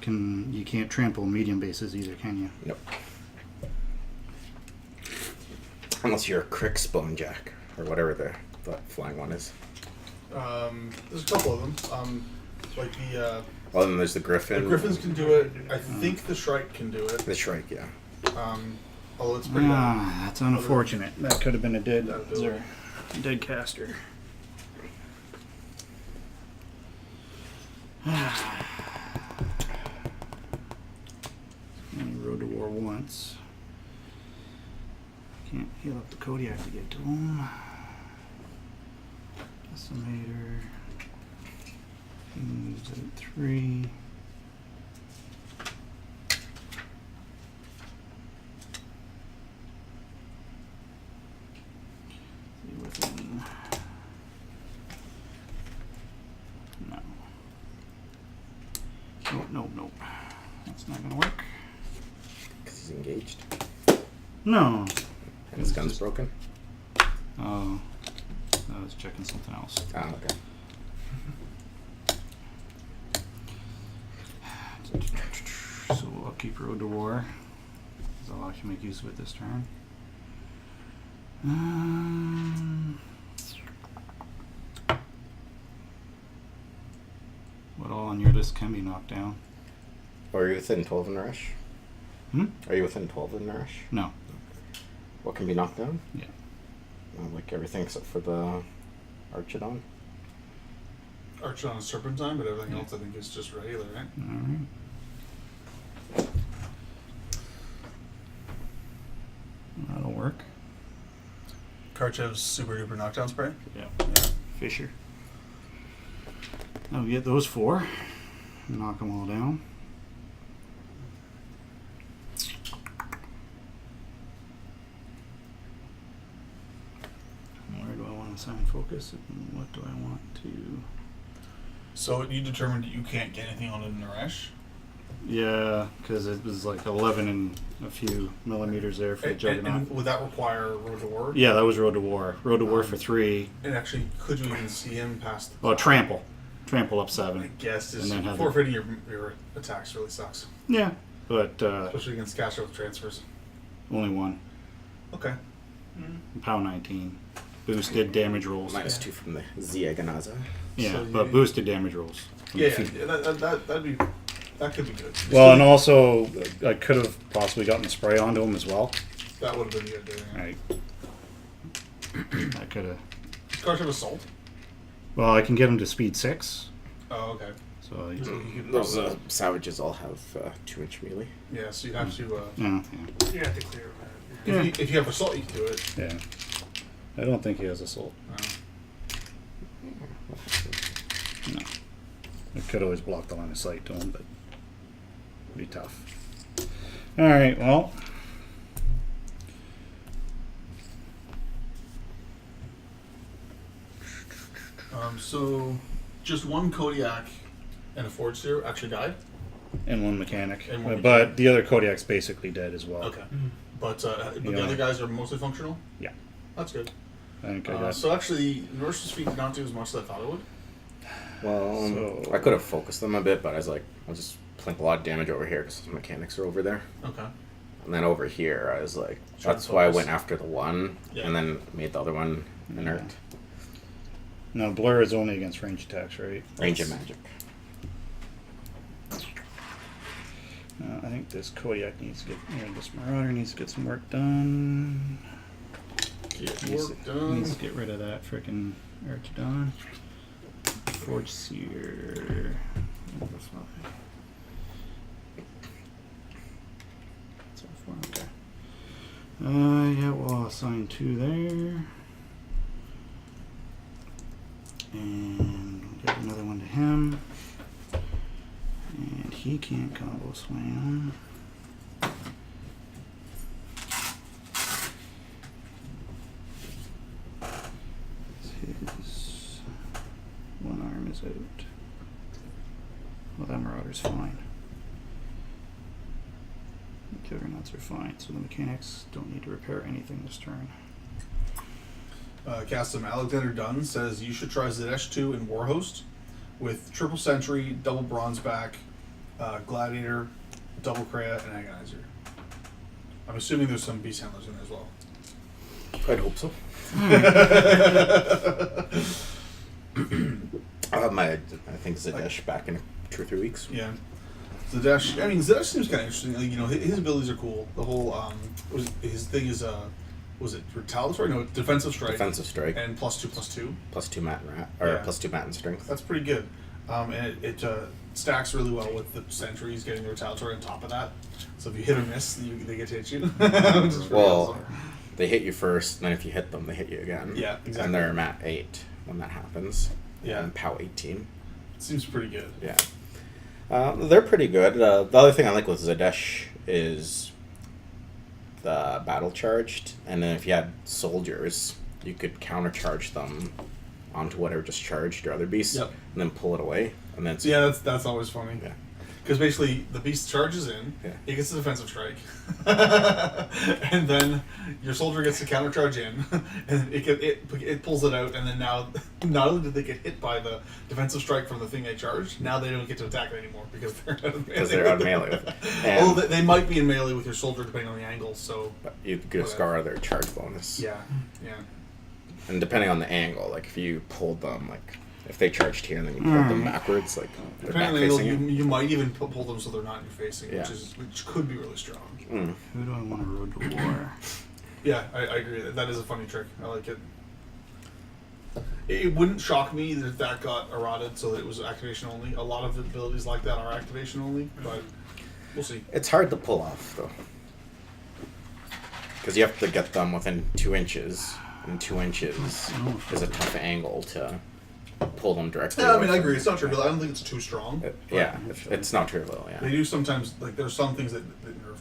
You can't trample medium bases either, can you? Nope. Unless you're a Crick Sponejack or whatever the flying one is. There's a couple of them. Like the Then there's the Griffin. Griffins can do it. I think the Shrike can do it. The Shrike, yeah. Although it's pretty bad. Ah, that's unfortunate. That could have been a dead, That ability. dead caster. Only rode to war once. Can't heal up the Kodiak to get to him. Decimator. He moves at 3. See within It's not gonna work. Because he's engaged. No. And his gun's broken. Oh. I was checking something else. Ah, okay. So we'll upkeep Road to War. So I'll actually make use of it this turn. What all on your list can be knocked down? Are you within 12 in Naaresh? Hmm? Are you within 12 in Naaresh? No. What can be knocked down? Yeah. Like everything except for the Archidon. Archidon is Serpentine, but everything else I think is just regular, right? Alright. That'll work. Karchev's super duper knockdown spray. Yeah. Yeah. Fisher. I'll get those 4. Knock them all down. Where do I want to assign focus and what do I want to... So you determined that you can't get anything on in Naaresh? Yeah, because it was like 11 and a few millimeters there for the Juggeranut. And would that require Road to War? Yeah, that was Road to War. Road to War for 3. And actually, could you even see him past the... Oh, Trample. Trample up I 7. guess And just then have forfeiting your attacks really sucks. Yeah, but Especially against cash out transfers. only 1. Okay. Pound 19. Boosted damage rolls. -2 from the Agonizer. Yeah, So but you- boosted damage rolls. from Yeah, the feet. that could be good. Well, and also, I could have possibly gotten a spray onto him as well. That would have been good. Yeah. Right. I could have. Karchev Assault? Well, I can get him to speed 6. Oh, okay. So, So you could Those probably- savages all have 2-inch melee. yeah, so you'd have to... yeah. You have to clear that. if you have Assault, you can do it. Yeah. I don't think he has assault. No. I could always block the line of sight to him, but it'd be tough. Alright, well. So just one Kodiak and a Forge Seer actually died? And 1 mechanic. And 1 but the other Kodiak's basically dead as well. Okay. But the Yeah. other guys are mostly functional? Yeah. That's good. I think I got So actually, Norse's feet did not do as much as I thought it would. Well, So- I could have focused them a bit, but I was like, I'll just plink a lot of damage over here because the mechanics are over there. Okay. And then over here, I was like, Try that's to why I focus. went after the 1, Yeah. and then made the other one inert. Now, Blur is only against range attacks, right? Range of magic. I think this Kodiak needs to get, this Marauder needs to get some work done. Get Needs work to done. get rid of that frickin' Archidon. Forge Seer. That's not. So far, okay. Yeah, we'll assign 2 there. And we'll get another one to him. And he can't combo slam. His 1 arm is out. Well, that Marauder's fine. The Juggernauts are fine, so the mechanics don't need to repair anything this turn. Castum Alexander Dunn says you should try Zadesh 2 in Warhost with triple sentry, double Bronzeback, Gladiator, double Krea, and Agonizer. I'm assuming there's some Beasthandlers in there as well. I'd hope so. I'll have my, I think, Zadesh back in 2 or 3 weeks. Yeah. Zadesh, I mean, Zadesh seems kind of interesting. Like, you know, his abilities are cool. The whole, his thing is, was it retaliatory? No, defensive strike. Defensive strike. And +2/+2. +2 mat and rat, or Yeah. +2 mat and strength. That's pretty good. And it stacks really well with the sentries getting the retaliatory on top of that. So if you hit or miss, they get to hit you. Which is pretty Well, awesome. they hit you first, and then if you hit them, they hit you again. Yeah, exactly. And they're mat 8 when that happens. Yeah. And POW 18. Seems pretty good. Yeah. They're pretty good. The other thing I like with Zadesh is the battle charged, and then if you had soldiers, you could countercharge them onto whatever just charged your other beast, Yep. and then pull it away, and then So yeah, that's always funny. Yeah. Because basically, the beast charges in, Yeah. it gets a defensive strike, and then your soldier gets to countercharge in, and it pulls it out, and then now, not only did they get hit by the defensive strike from the thing they charged, now they don't get to attack it anymore because they're out of melee. Because they're out of melee with it. Oh, they might be in melee with your soldier depending on the angle, so... You could scar their charge bonus. Yeah. And depending on the angle, like if you pulled them, like if they charged here and then you pulled them backwards, like they're back Depending on the facing angle, you. you might even pull them so they're not in your facing, Yeah. which could be really strong. Mm. Who do I want to road to war? Yeah, I agree. That is a funny trick. I like it. It wouldn't shock me that that got eroded so that it was activation only. A lot of abilities like that are activation only, but we'll see. It's hard to pull off though, because you have to get them within 2 inches, and 2 inches is a tough angle to pull them directly. Yeah, I away mean, I from agree. you. It's not trivial. I don't think it's too strong. Yeah, it's not trivial. They Yeah. do sometimes, like, there's some things that nerfed.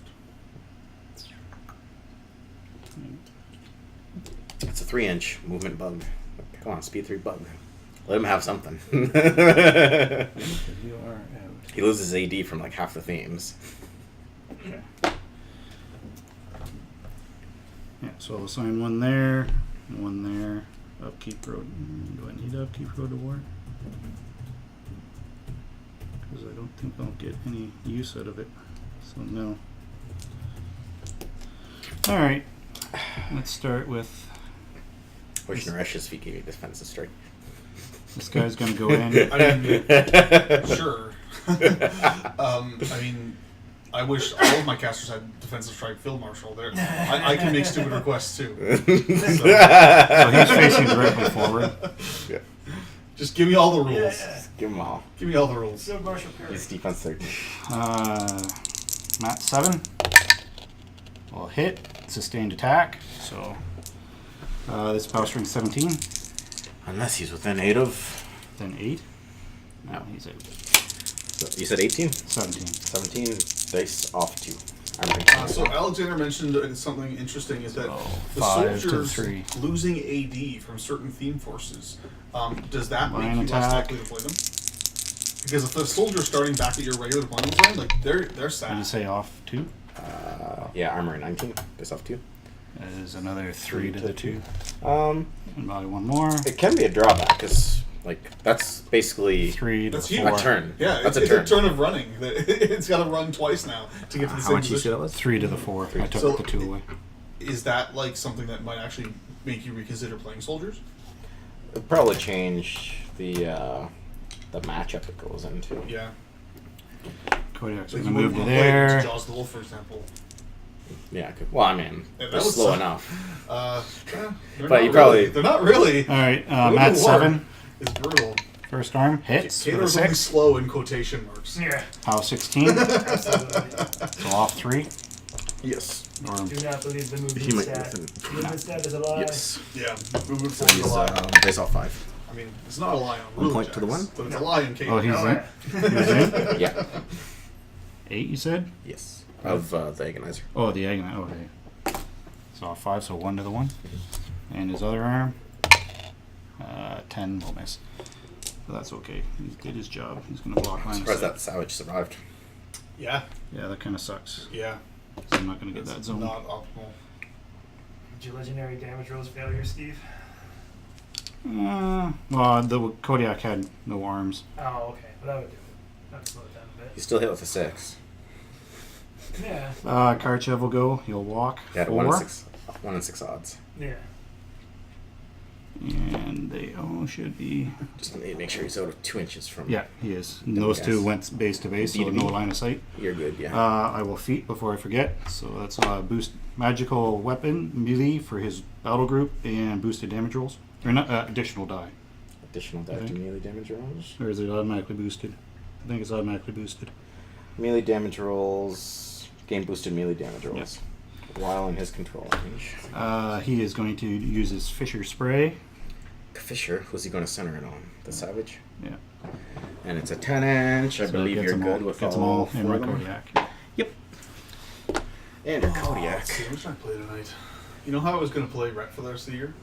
It's a 3-inch movement bug. Come on, speed 3 bug. Let him have something. You are out. He loses AD from like half the themes. Okay. Yeah, so I'll assign one there, and one there. Upkeep road. Do I need to upkeep road to war? Because I don't think I'll get any use out of it. So no. Alright. Let's start with Wish Naaresh's feet gave you defensive strike. this guy's gonna go in. I mean, sure. I mean, I wish all of my casters had defensive strike field marshal. There, I can make stupid requests too. So he's facing directly forward. Yeah. Just give me all the rules. Give him all. Give me all the rules. So Marshall Perry. He's defense 13. Mat 7. Will hit. Sustained attack. So this power string 17. Unless he's within 8 of... Then 8. No, he's at You said 18? 17. 17, dice off 2. So Alexander mentioned something interesting is that the 5 to soldiers 3. losing AD from certain theme forces, does that make Line you less attack. likely to play them? Because if the soldier's starting back at your regular deployment zone, like they're Did you sad. say off 2? Yeah, armor 19, dice off 2. That is another 3 to the 2. Um, And probably one more. it can be a drawback, because, like, that's basically 3 to That's the huge. 4. a turn. Yeah, that's it's a turn. a turn of running. It's got to run twice now to get to the How same much did you say position. that was? 3 to the 4. I took So- the 2 away. Is that like something that might actually make you reconsider playing soldiers? It'd probably change the matchup it goes into. Yeah. Kodiak's Like going you to wouldn't move to want to play into there. Jaws the Wolf, for example. Yeah, well, I mean, Yeah, that they're would slow suck. enough. They're But not you probably- They're not really. Alright, Brutal Mat war 7. Is brutal. First arm. Hits. For the Taylor's only 6. slow in quotation marks. Yeah, Power 16. absolutely. So off 3. Yes. Or Do not believe the movement He might stat. listen. Movement stat is a lie. Yes. Yeah, movement So forward is he's a lie. dice off 5. I mean, it's not a lie on 1 rule point to the checks, 1? but it's a lie in case. Oh, he's Oh, in. yeah. He's in. Yeah. 8, you said? Yes. Of the Agonizer. Oh, the Agonizer. Okay. So off 5, so 1 to the 1. And his other arm. 10 will miss. But that's okay. He did his job. He's going to block line of Surprised sight. that Savage survived. Yeah, Yeah, that kind of sucks. yeah. So I'm not going to get that It's zone. not optimal. Did your legendary damage rolls failure, Steve? Well, the Kodiak had no arms. Oh, okay. Well, that would do it. That would slow it down a He bit. still hit with a 6. Yeah. Karchev will go. He'll walk. He had 4. 1 in 6 odds. Yeah. And they should be. Just need to make sure he's out of 2 inches from. Yeah, he is. And those two went base to base, so B to B. no line of sight. You're good, yeah. I will feat before I forget. So that's boost magical weapon melee for his battle group and boosted damage rolls. Or not additional die. Additional die to think. melee damage rolls. Or is it automatically boosted? I think it's automatically boosted. Melee damage rolls. Gain boosted melee damage rolls. While in his control range. He is going to use his Fisher Spray. Fisher, who's he going to center it on? The Savage? Yeah. And it's a 10-inch. I So believe gets you're them good all, with gets them all all in 4 my of them. Kodiak. Yep. And your Let's Kodiak. see, what should I play tonight? You know how I was going to play Ret for the rest of the year?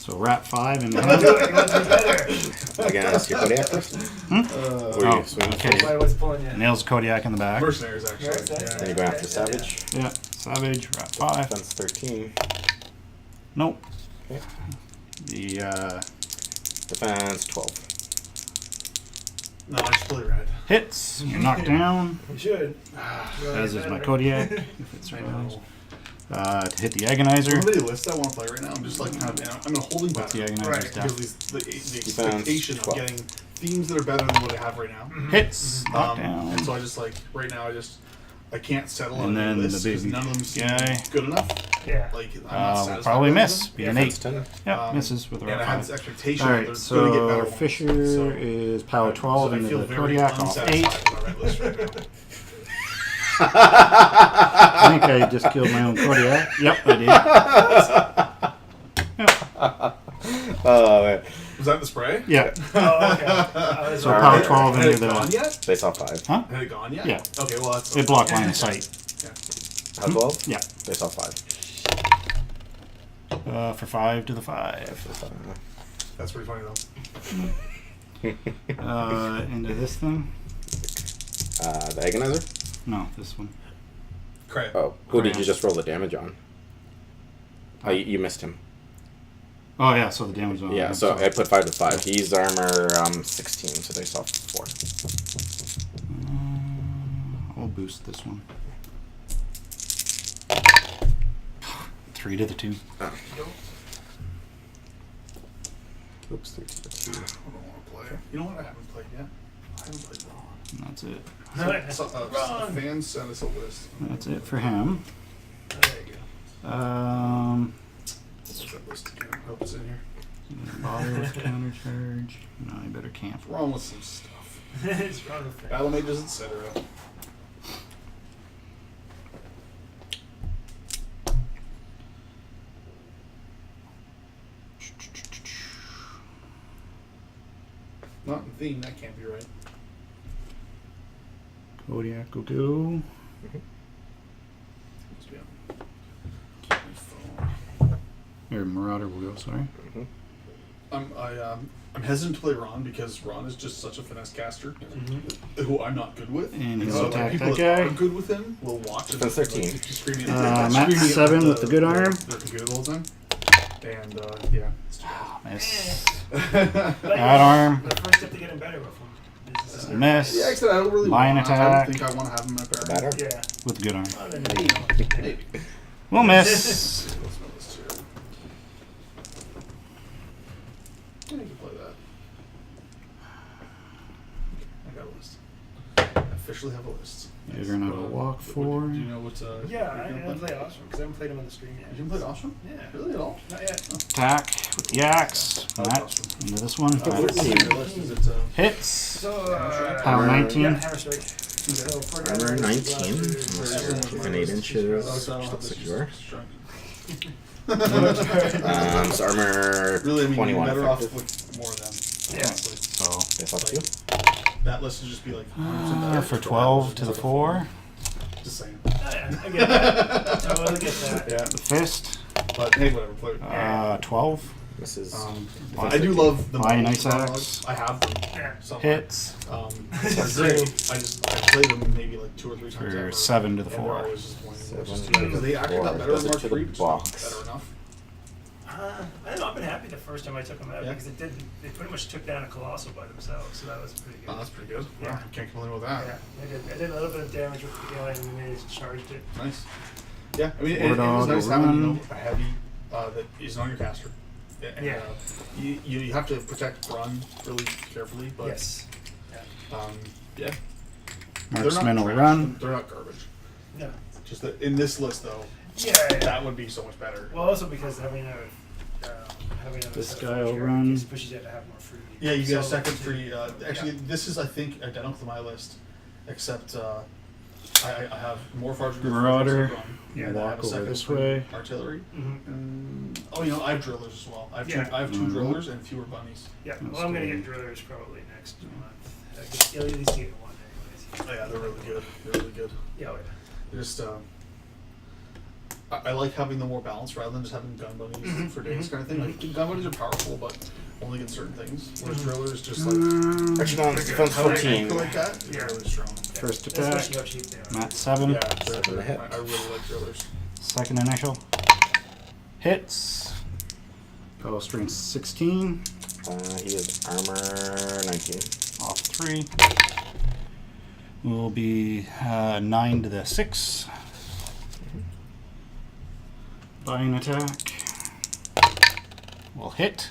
So rat 5 and You want to do better. Against your Kodiak first? Hmm? Or Oh, you swing okay. Why was pulling you? Nails Kodiak in the back. Mercenaries, actually. Mercenaries. Then you go after Savage. Yeah, Savage, rat 5. Defense 13. Nope. Okay. The Defense 12. No, I just play red. hits. You're knocked down. You should. As is my Kodiak. If it's I right. know. To hit the Some Agonizer. of the lists I want to play right now, I'm just like kind of, I'm in a holding What's the pattern. Agonizer's Right, death? Because the expectation of 12. getting themes that are better than what I have right now. Hits. Knocked And down. so I just like, right now I can't settle And on then any the lists because big none of them seem guy. good enough. Yeah. Like, I'm not Will satisfied probably with miss. them. Be an Defense 8. 10. Yep, misses with a And I rat have this 5. expectation Alright, that they're going to get better so ones. Fisher So, is power 12 so I into feel the very Kodiak off 8. unsatisfied with my red list right now. I think I just killed my own Kodiak. Yep, I did. Yep. Oh, man. Was that the spray? Yeah. Oh, okay. So power 12 Had into it gone the. yet? They saw 5. Huh? Had it gone yet? Yeah. Okay, well that's... It blocked line of sight. How 12? Yeah. They saw 5. For 5 to the 5. That's pretty funny though. Into this thing? The Agonizer? No, this one. Krea. Oh, who did Krea. you just roll the damage on? Oh, you missed him. Oh, yeah, so the damage on Yeah, him, so I put 5 to 5. He's armor 16, so they saw 4. I'll boost this one. 3 to the 2. Oh. Oops, 3 to 2. I don't want to play. You know what? I haven't played yet. I haven't played Ron. And that's it. So, fans sent us a list. That's it for him. There you go. What's that list again? I hope it's in here. Bother with counter charge. No, I better camp. What's wrong with some stuff? It's wrong with that. Battle mages, etc. Not in theme, that can't be right. Kodiak will go. Must be on my phone. Or Marauder will go, sorry. I'm hesitant to play Ron because Ron is just such a finesse caster who I'm not good with. And he'll so attack people that guy. are good with him will watch. Defense 13. Like, just screaming I'm screaming at 7 with the good arm. Their computer the whole time. And yeah, it's too Miss. bad. That arm. The first step to getting better with him. Is to Miss. Yeah, except I don't really Line want. I attack. don't think I want to have him at Better? Yeah. With the good arm. Oh, then maybe. Maybe. We'll miss. Let's know this too. Yeah, you can play that. I got a list. I officially have a list. Juggeranut will walk Do 4. you know what? Yeah, you're I gonna haven't play? played Ostrom because I haven't played him on the stream yet. You haven't played Ostrom? Yeah. Really at all? Not yet. Attack with the axe. I And like that Ostrom. into this one. Oh, what's That's your list? Is it? hits. So, Power 19. Yeah, hammer strike. So, four Armor damage, 19. blasters, Almost given 8 inches. Oh, so I don't Which have looks this like you are. strong. So armor Really, I mean, 21 you're better off effective. with more of them. Yeah. Honestly. So They saw 2. That list would just be like 100% better. for 12 to the 4. Just saying. Oh, yeah, I get that. Totally get that. Yeah, The fist. but hey, whatever. Play. 12. This is. I do love the Flying models ice from axe. Analog. I have them. Yeah. Somewhere. Hits. They're great. I play them maybe like 2 or 3 times. For ever, 7 to the and they're 4. always disappointing. They're 7 just to too the because they actually 4. got better Does in it March to the 3, box. better enough. I don't know. I've been happy the first time I took them out Yeah. because it did. They pretty much took down a colossal by themselves, so that was pretty good. Oh, that's pretty good. Yeah. Yeah, can't complain with that. Yeah, I did a little bit of damage with the gun and then they just charged it. Nice. Yeah, I mean, War it was dog nice will having run. a heavy that is on your caster. And, Yeah. You have to protect Brun really carefully, but Yes. yeah. Marksman will trash. run. They're not garbage. No. Just that in this list though, Yeah. that would be so much better. Well, also because having a This set of guy will fruit run. just pushes you to have more fruit. Yeah, you get a So- second free. Actually, this is I think identical to my list, except I have more Farge Marauder. Yeah, and I have Walk a second over this free way. artillery. Mhm. Oh, you know, I have drillers as well. I have Yeah. two. I have 2 Mhm. drillers and fewer bunnies. Yeah. That's Well, I'm gonna cool. get drillers probably next month. You'll at least get one anyways. Oh, yeah, they're really good. They're really good. Yeah. Oh, yeah. They're just I like having the more balance rather than just having gun bunnies for days kind of thing. Like gun bunnies are powerful, but only against certain things. Whereas driller is just like Archidon's defense I like 14. like that. Yeah. Really strong. First attack. Especially how cheap they are. Mat 7. Yeah, Seven to hit. I really like drillers. Second initial. Hits. Power strength 16. He is armor 19. Off 3. Will be 9 to the 6. Buying attack. Will hit.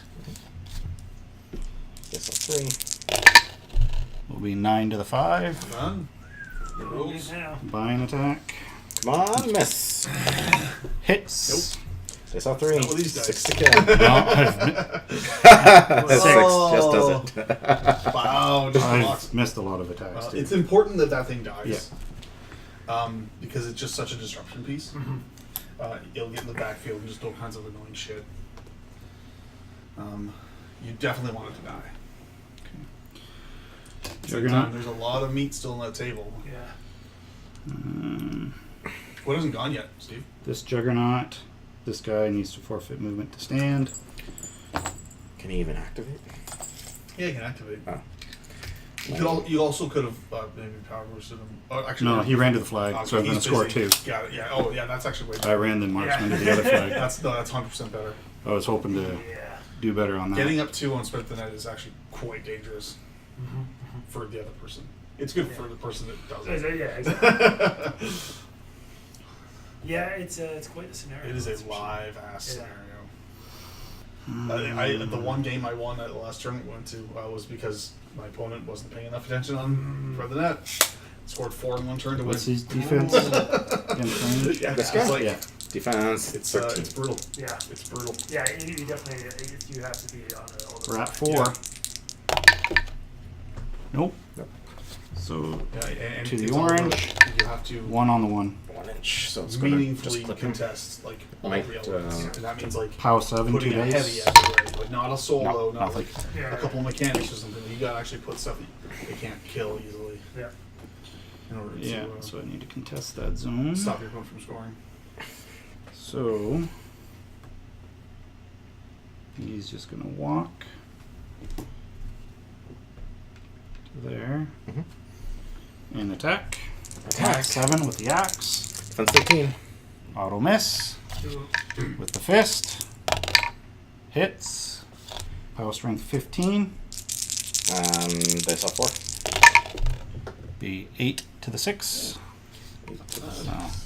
Yes, a 3. Will be 9 to the 5. Done. Use Rolls. now. Buying attack. Come on, miss. Hits. Yes, a 3. Not with these dice. 6 to kill. No, 6 just does it. Wow, just blocks. I've missed a lot of attacks too. It's important that that thing dies. Because it's just such a disruption piece. It'll get in the backfield and just do all kinds of annoying shit. You definitely want it to die. Juggernaut. There's a lot of meat still on that table. Yeah. What hasn't gone yet, Steve? This Juggernaut. This guy needs to forfeit movement to stand. Can he even activate? Yeah, you can activate. Oh. You also could have maybe power boosted him. Oh, actually, No, he ran to the flag, so I'm going to he's score busy. 2. Got it. Yeah. Oh, yeah. That's actually way I better. ran the Marksman to the other flag. That's 100% better. I was hoping to Yeah. do better on that. Getting up 2 on spread the net is actually quite dangerous for the other person. It's good for the person that does it. Yeah, exactly. Yeah, it's quite the scenario. It is a that's for sure. live ass Yeah. scenario. The one game I won at the last tournament we went to was because my opponent wasn't paying enough attention on spread the net. Scored 4 in one turn to What's win. his defense? Against range? Yeah, This it's guy? like, Yeah. Defense. it's 13. it's brutal. Yeah. It's brutal. Yeah, you definitely you have to be on the older We're at side. 4. Nope. Nope. So Yeah, and To the it's all orange. about- You have to 1 on the 1. 1 inch. So it's going to meaningfully just clip him. contest like all Might, the elements, and that means like Power 7, 2 putting a heavy days. everywhere, like not a solo, No, not nothing. like Yeah. a couple of mechanics or something. You gotta actually put stuff that they can't kill easily Yeah. in order Yeah, to so I need to contest that zone. stop your opponent from scoring. So he's just going to walk to there and attack. Attack. 7 with the axe. Defense 13. Auto miss with the fist. Hits. Power strength 15. Dice off 4. Be 8 to the 6. Uh,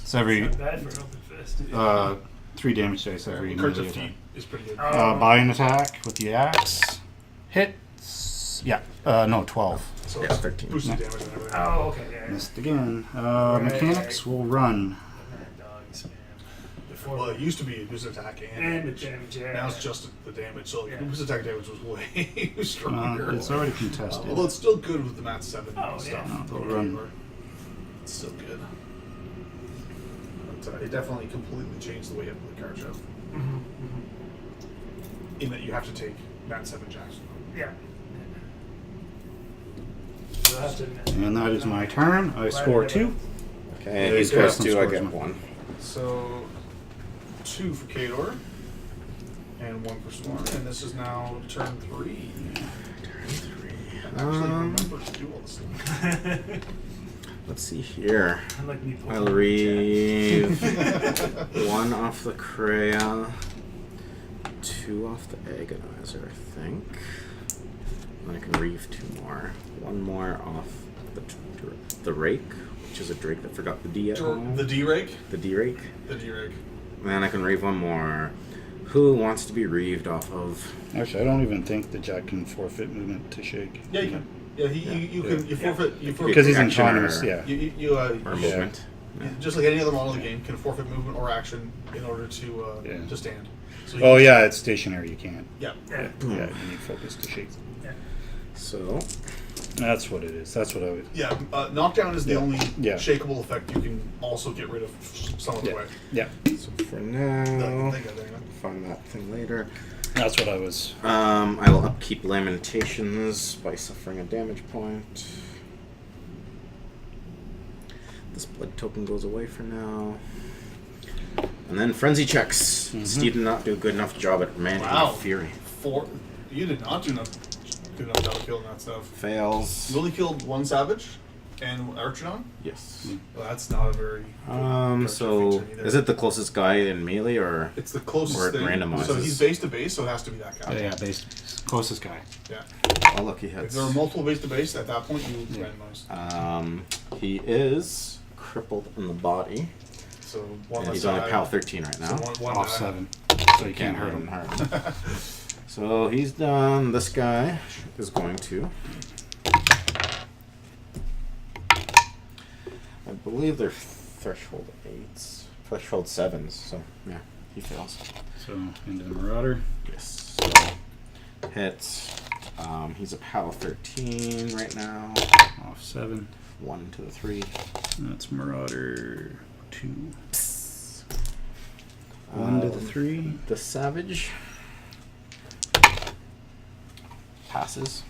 It's every Not bad for an open fist. 3 damage dice every Cards melee of attack. feet is pretty good. Buy an attack with the axe. Hits. Yeah. No, 12. So yeah, it's 13. boosted Yeah. damage and everything. Oh, okay. Yeah. Missed again. Right. Mechanics will run. Mad dog spam. Well, it used to be boosted attack and And the damage. damage. Yeah. Now it's just the damage. So Yeah. boosted attack damage was way stronger. It's already contested. Although it's still good with the Mat 7 Oh, and yeah. stuff. No, they'll run. It's still good. But it definitely completely changed the way you have to play Karchev. In that you have to take Mat 7 Jackson. Yeah. So I have to admit. And that is my turn. I score 2. Okay, Yeah, he scores Justin 2, I scores get one. 1. So 2 for Khador. And 1 for Skorne. And this is now turn 3. Turn 3. I actually remember to do all this stuff. Let's see here. Unlike me pulling I'll the reeve 1 off the Krea, 2 off the Agonizer, I think. And I can reeve 2 more. 1 more off the Rake, which is a Drake that forgot the D at home. The D-Rake? The D-Rake. The D-Rake. And then I can reeve 1 more. Who wants to be reeved off of? Actually, I don't even think the Jack can forfeit movement to shake. Yeah, you can. Yeah, you can. You forfeit. You forfeit. Because he's Action autonomous, or- yeah. You Or Yeah. movement. just like any other model of the game, can forfeit movement or action in order to Yeah. to stand. So Oh, yeah, it's stationary. You can't. Yeah. Yeah. Yeah, you need focus to shake. So, That's what it is. That's what I would. Yeah. Knockdown is the Yeah. only Yeah. shakeable effect you can also get rid of some other Yeah. way. Yeah, for That I now, can think of, anyway. find that thing later. that's what I was. I will upkeep Lamentations by suffering a damage point. This blood token goes away for now. And And then frenzy checks. Steve did not do a good enough job at managing Fury. 4. You did not do enough good enough job of killing that stuff. Fails. You only killed 1 savage and Archidon? Yes. Well, that's not a very... So feature either. is it the closest guy in melee or? It's the closest Or it thing. randomizes. So he's base to base, so it has to be that guy. Yeah, closest guy. Yeah. Oh look, he If hits. there are multiple base to base, at that point you randomize. He is crippled in the body. So And one less he's only die. PAL 13 right now. So one Off die. 7. So you can't hurt him. So he's done. This guy is going to. I believe they're threshold 8s, threshold 7s. So yeah, he fails. So into the Marauder. Yes. So hits. He's a PAL 13 right now. Off 7. 1 to the 3. That's Marauder 2. 1 to the 3. The Savage passes.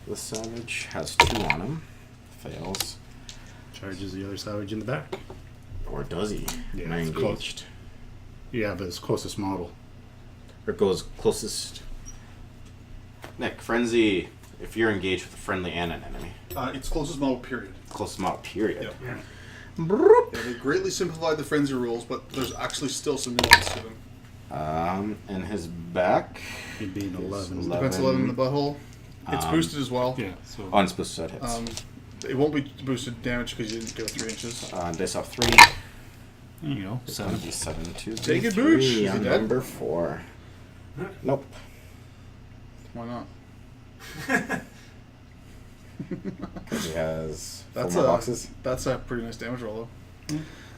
The Savage has 2 on him. Fails. Charges the other Savage in the back. Or does he? Yeah, Am I it's engaged? Yeah, but it's closest model. Or goes closest. Nick, frenzy. If you're engaged with a friendly and an enemy. It's closest model, period. Closest model, period. Yep. Yeah. Broop. Yeah, they greatly simplified the frenzy rules, but there's actually still some nuance to them. And his back. He'd be an 11. Defense 11 in the butthole. It's boosted as well. Yeah, so On supposed to hits. It won't be boosted damage because you didn't go 3 inches. Dice off 3. there you go. It's going to be 7 to Take it, 3 Booch. Is he on dead? number 4. Nope. Why not? Because he has 4 That's more a boxes. That's a pretty nice damage roll, though.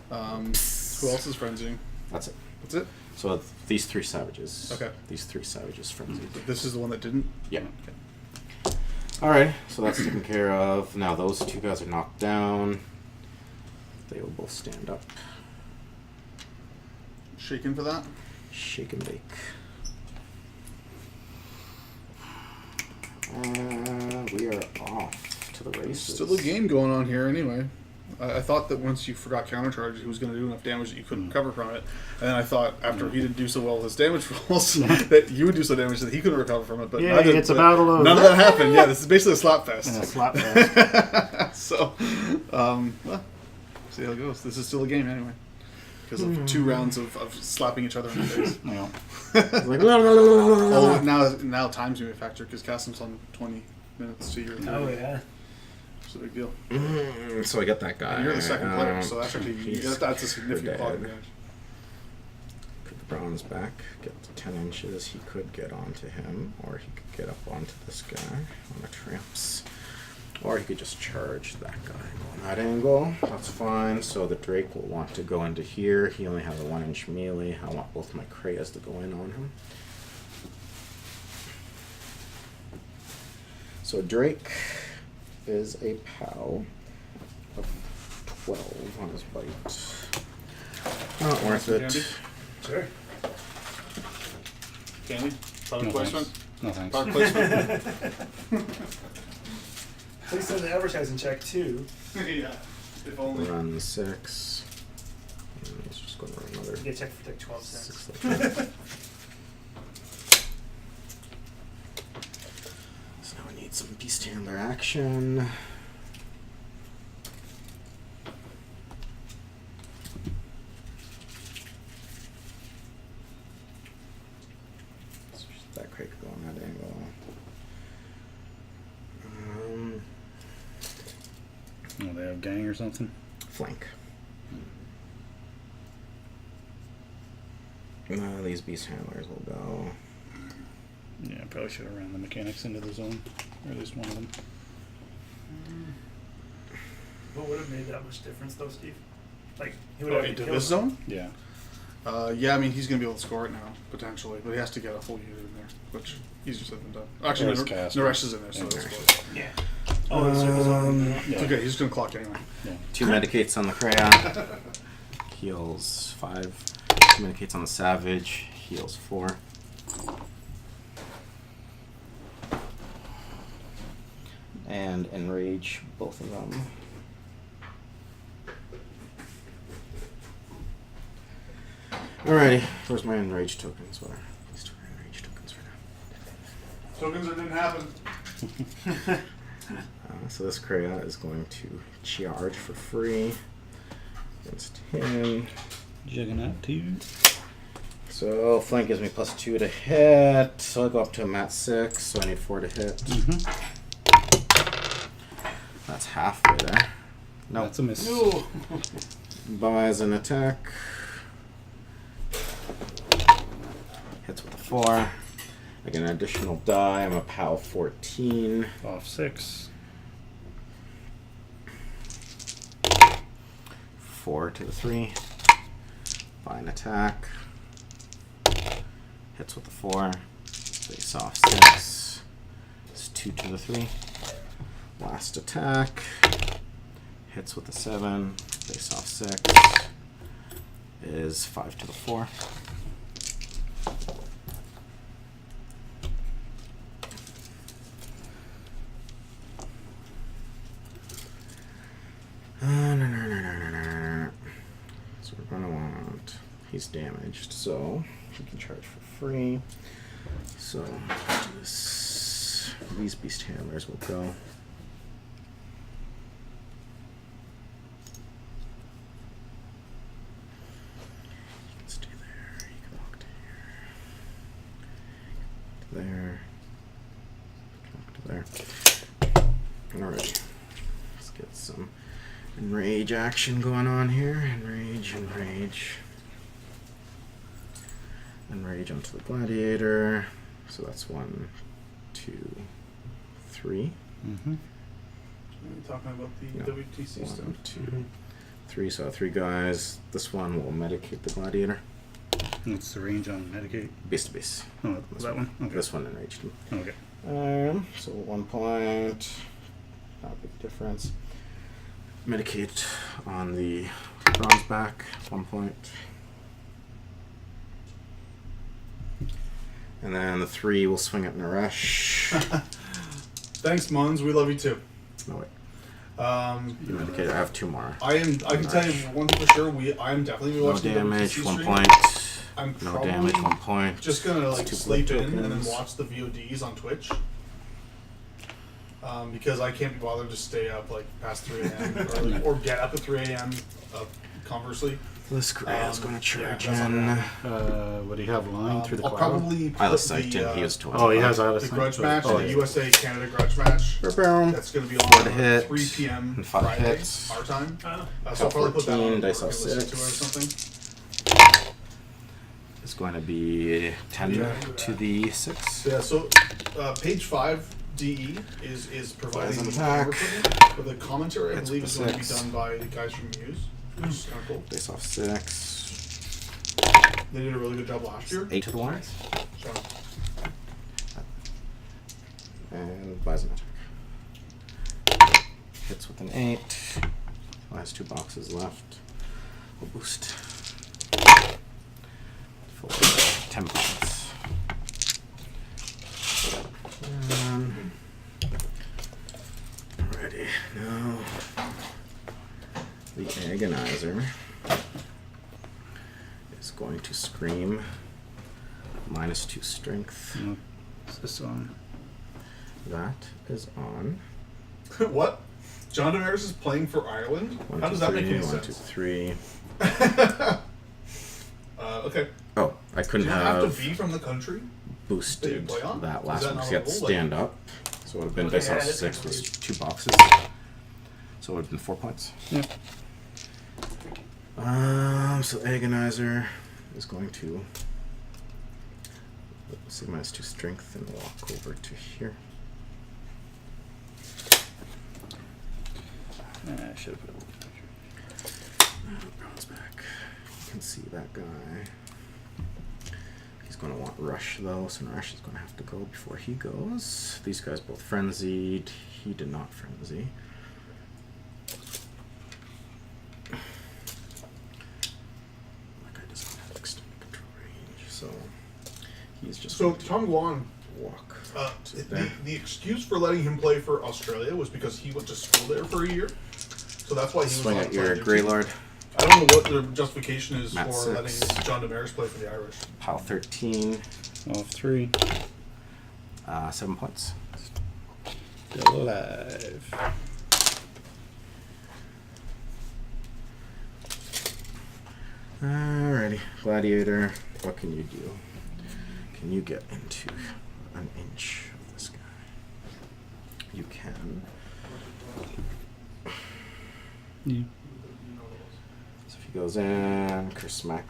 Who else is frenzying? That's it. That's it. So these 3 savages. Okay. These 3 savages frenzied. This is the one that didn't. Yeah. Alright, so that's taken care of. Now those 2 guys are knocked down. They will both stand up. Shaken for that. Shake and bake. We are off to the races. Still a game going on here, anyway. I thought that once you forgot countercharge, he was going to do enough damage that you couldn't recover from it. And then I thought after he didn't do so well with his damage rolls, that you would do so damage that he couldn't recover from it. But Yeah, it's a battle of... none of that happened. Yeah, this is basically a slap fest. Yeah, slap fest. So, well, see how it goes. This is still a game anyway. Because of 2 rounds of slapping each other in the face. Yeah. It's like, la, la, la, la, la, la. Although now time's going to be a factor because Cassim's on 20 minutes to your 30. Oh yeah. It's a big deal. So I got that guy. And you're the second player, so that's actually he's that's a significant clock dead. advantage. Put the bronze back, get to 10 inches. He could get onto him, or he could get up onto this guy on the tramps. Or he could just charge that guy going that angle. That's fine. So the Drake will want to go into here. He only has a 1-inch melee. I want both my Kreas to go in on him. So Drake is a POW of 12 on his bite. Not worth Candy? it. Sure. Candy? Product No placement? thanks. No thanks. Product placement? Please send the advertising check too. Yeah. If only. Run 6. And he's just going to run another Get a check for like 12 cents. 6 like that. So now we need some Beasthandler action. That crate could go on that angle. Oh, they have gang or something? Flank. These beast handlers will go. Yeah, I probably should have ran the mechanics into the zone. Or at least one of them. What would have made that much difference though, Steve? Like, he would Oh, have into killed this him. zone? Yeah. Yeah, I mean, he's going to be able to score it now, potentially. But he has to get a full unit in there, which easier said than done. Actually, There's Cast. Naresh is in there, so Yeah, that's Naresh. close. Yeah. Oh, the circle's on. Yeah. It's okay, he's just going to clock anyway. Yeah. 2 medicates on the Krea. Heals 5. 2 medicates on the Savage. Heals 4. And enrage both of them. Alrighty, where's my enraged tokens? Where? These two are enraged tokens right Tokens that didn't happen. now. So this Krea is going to charge for free against him. Juggeranut 2. So flank gives me +2 to hit. So I go up to a mat 6. So I need 4 to hit. That's halfway there. No, That's a miss. No. buys an attack. Hits with a 4. I get an additional die. I'm a POW 14. Off 6. 4 to the 3. Buy an attack. Hits with the 4. Face off 6. It's 2 to the 3. Last attack. Hits with the 7. Face off 6. Is 5 to the 4. So we're gonna want. He's damaged, so he can charge for free. So these beast handlers will go. You can stay there. You can walk to here. There. Walk to there. Alright. Let's get some enrage action going on here. Enrage, enrage. Enrage onto the Gladiator. So that's 1, 2, 3. Mm-hmm. Are talking about the No. WTC 1, stuff? 2, 3. So 3 guys. This one will medicate the Gladiator. What's the range on Medicaid? Beast to beast. Oh, that one? Okay. This one enraged him. Okay. So 1 point. Not a big difference. Medicate on the Bronzeback. 1 point. And then the 3 will swing at Naaresh. Thanks, Mons. We love you too. No wait. You Medicate. I have 2 more. I can tell you one thing for sure. I am definitely No watching damage. the WTC 1 stream. point. I'm No probably damage. 1 point. just gonna It's like 2 sleep blood in and then tokens. watch the VODs on Twitch. Because I can't be bothered to stay up like past 3 a.m. or get up at 3 a.m. Conversely. This Krea is going to charge that's in. What do you have? Line through the I'll cloud? probably put Eyeless sight the, him. He was 20. Oh, he has the eyeless grudge sight. match, Oh, the yeah. USA Canada grudge match. Boom. That's going to be Four on to hit. 3 p.m. And 5 Friday, hits. our time. Oh. So I'll probably put that 14, on dice or off listen to it or 6. something. It's going to be 10 Yeah. to the 6. Yeah, so page 5 DE is providing Flies the on attack. equipment, but the commentary I Hits believe with is the going to be 6. done by the guys from Muse, which is kind of cool. Face off 6. They did a really good job last year. 8 to the 1. So, And buys an attack. Hits with an 8. Has 2 boxes left. We'll boost. For 10 points. Alrighty. Now the Agonizer is going to scream -2 strength. No, it's this one. That is on. what? John Damaris is playing for Ireland? 1, How 2, does that 3, make any 1, 2, sense? 3. Okay. Oh, I Do couldn't you have to have be from the country? boosted play on? that Is last that one not because he had a rule? stand up. So it would have been Okay, based yeah, off that's 6 kinda was weird. 2 boxes. So it would have been 4 points. Yeah. So Agonizer is going to see -2 strength and walk over to here. I should have put it. Bronzeback. You can see that guy. He's going to want Rush though, so Rush is going to have to go before he goes. These guys both frenzied. He did not frenzy. That guy does not have extended control range, so he's just So going to Tom Guan, walk. the excuse for letting him play for Australia was because he went to school there for a year. So that's why he Swing was at on your playing Grey their team. Lord. I don't know what the justification is Matt for six. letting John Damaris play for the Irish. Pile 13. Off 3. 7 points. Still alive. Alrighty, Gladiator. What can you do? Can you get into an inch of this guy? You can. Yeah. So if he goes in, curse smack.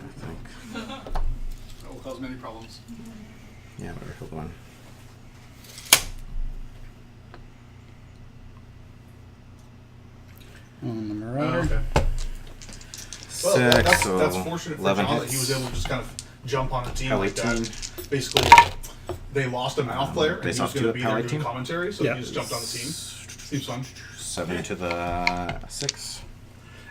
I think. That will cause many problems. Yeah, whatever, he'll go on. On the Marauder. Okay. Well, Six, that's so fortunate for 11 John hits. that he was able to just kind of jump on a team Pal like 18. that. Basically, they lost a mouth player, and Base he was off going to to a be Pal there doing 18. commentary, so Yeah. he just jumped on the team. Seems fun. 7 to the 6.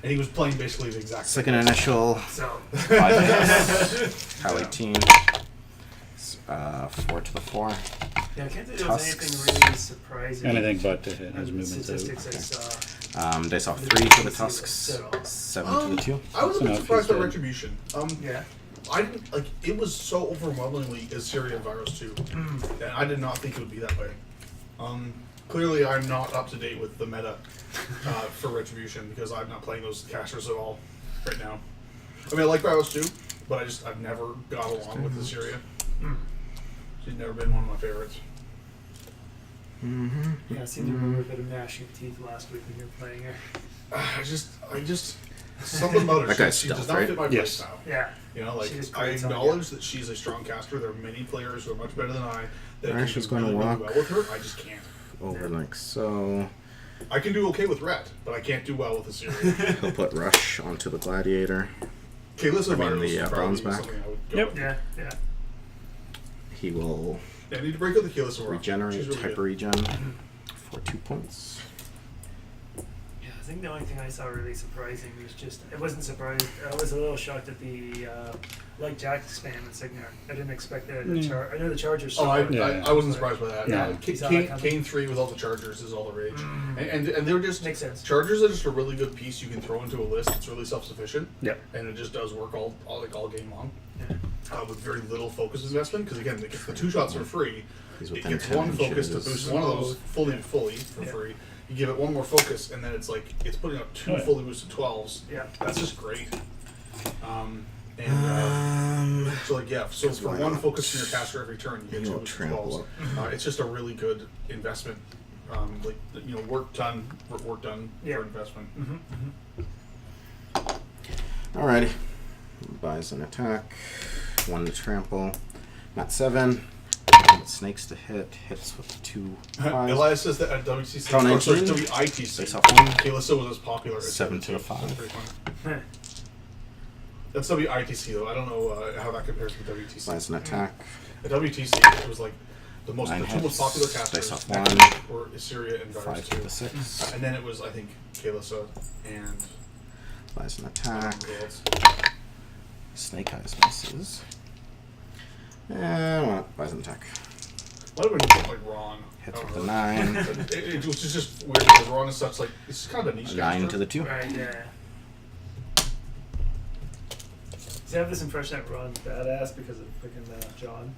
And he was playing basically the exact same. Second initial. So, 5 hits. Pal 18. 4 to the 4. yeah, I can't think there was Tusks. anything really surprising. Anything but to hit in his the movement statistics out. I saw. Dice off 3 to the Tusks. 7 to the 2. I was a bit Enough, surprised he's by dead. Retribution. Yeah. I didn't like it was so overwhelmingly Assyria Virus 2, and I did not think it would be that way. Clearly, I'm not up to date with the meta for Retribution because I'm not playing those casters at all right now. I mean, I like Virus 2, but I've never got along with Assyria. She's never been one of my favorites. Mm-hmm. Yeah, I seem to remember a bit of gnashing of teeth last week when you were playing her. I just something about her. That guy's she does stealth, not right? fit my Yes. playstyle. Yeah. You know, like She just I creates on acknowledge that she's a strong caster. There are many players who are much better than I that Naaresh can is do going to really, really walk. well with her. I just can't. Over like so. I can do okay with Ret, but I can't do well with Assyria. He'll put Rush onto the Gladiator. Kalis I mean, Virus the, would probably be Bronzeback. something I would go Yep. with. Yeah, yeah. He will Yeah, I need to break out the Kalis Virus. regenerate, hyper regen for 2 points. Yeah, I think the only thing I saw really surprising was just, I wasn't surprised, I was a little shocked at the like Jack spam and Signar. I didn't expect that. I know the Chargers Oh, saw it. I wasn't surprised by that. Yeah. Kane, Saw that coming. Kane 3 with all the Chargers is all the rage. And they're just... Makes sense. Chargers are just a really good piece you can throw into a list. It's really self-sufficient. Yep. And it just does work all game long. Yeah. With very little focus investment. Because again, if the 2 shots are free, He's it within gets 10 one focus to inches. boost one of those fully for Yeah. free. You give it one more focus, and then it's like it's putting up 2 Oh, yeah. fully boosted 12s. Yeah. That's just great. So like so for why one not? focus from your caster every turn, you get 2 He'll boosted trample 12s. It's just a really good investment. Work done Yeah. for investment. Alrighty. Buys an attack. 1 to trample. Not 7. Snakes to hit. Hits with 2 5s. Elias says that at WTC, Pal or sorry, 19. WITC, Base off 1. Kalissa was as popular as 7 to the WTC. That's 5. pretty funny. That's WITC though. I don't know how that compares with WTC. Buys an attack. At WTC, it was like the 9 two most hits. popular Base casters off were Assyria and 5 Varus to 2. the 6. And then it was, I think, Kalissa and Buys an attack. who else? Snake Eyes misses. And buys an attack. Might have been like Ron. Hits I with don't a know. 9. It was just weird because Ron is such like it's kind of a niche 9 caster. to the 2. Right, yeah. See, I have this impression that Ron's badass because of freaking John.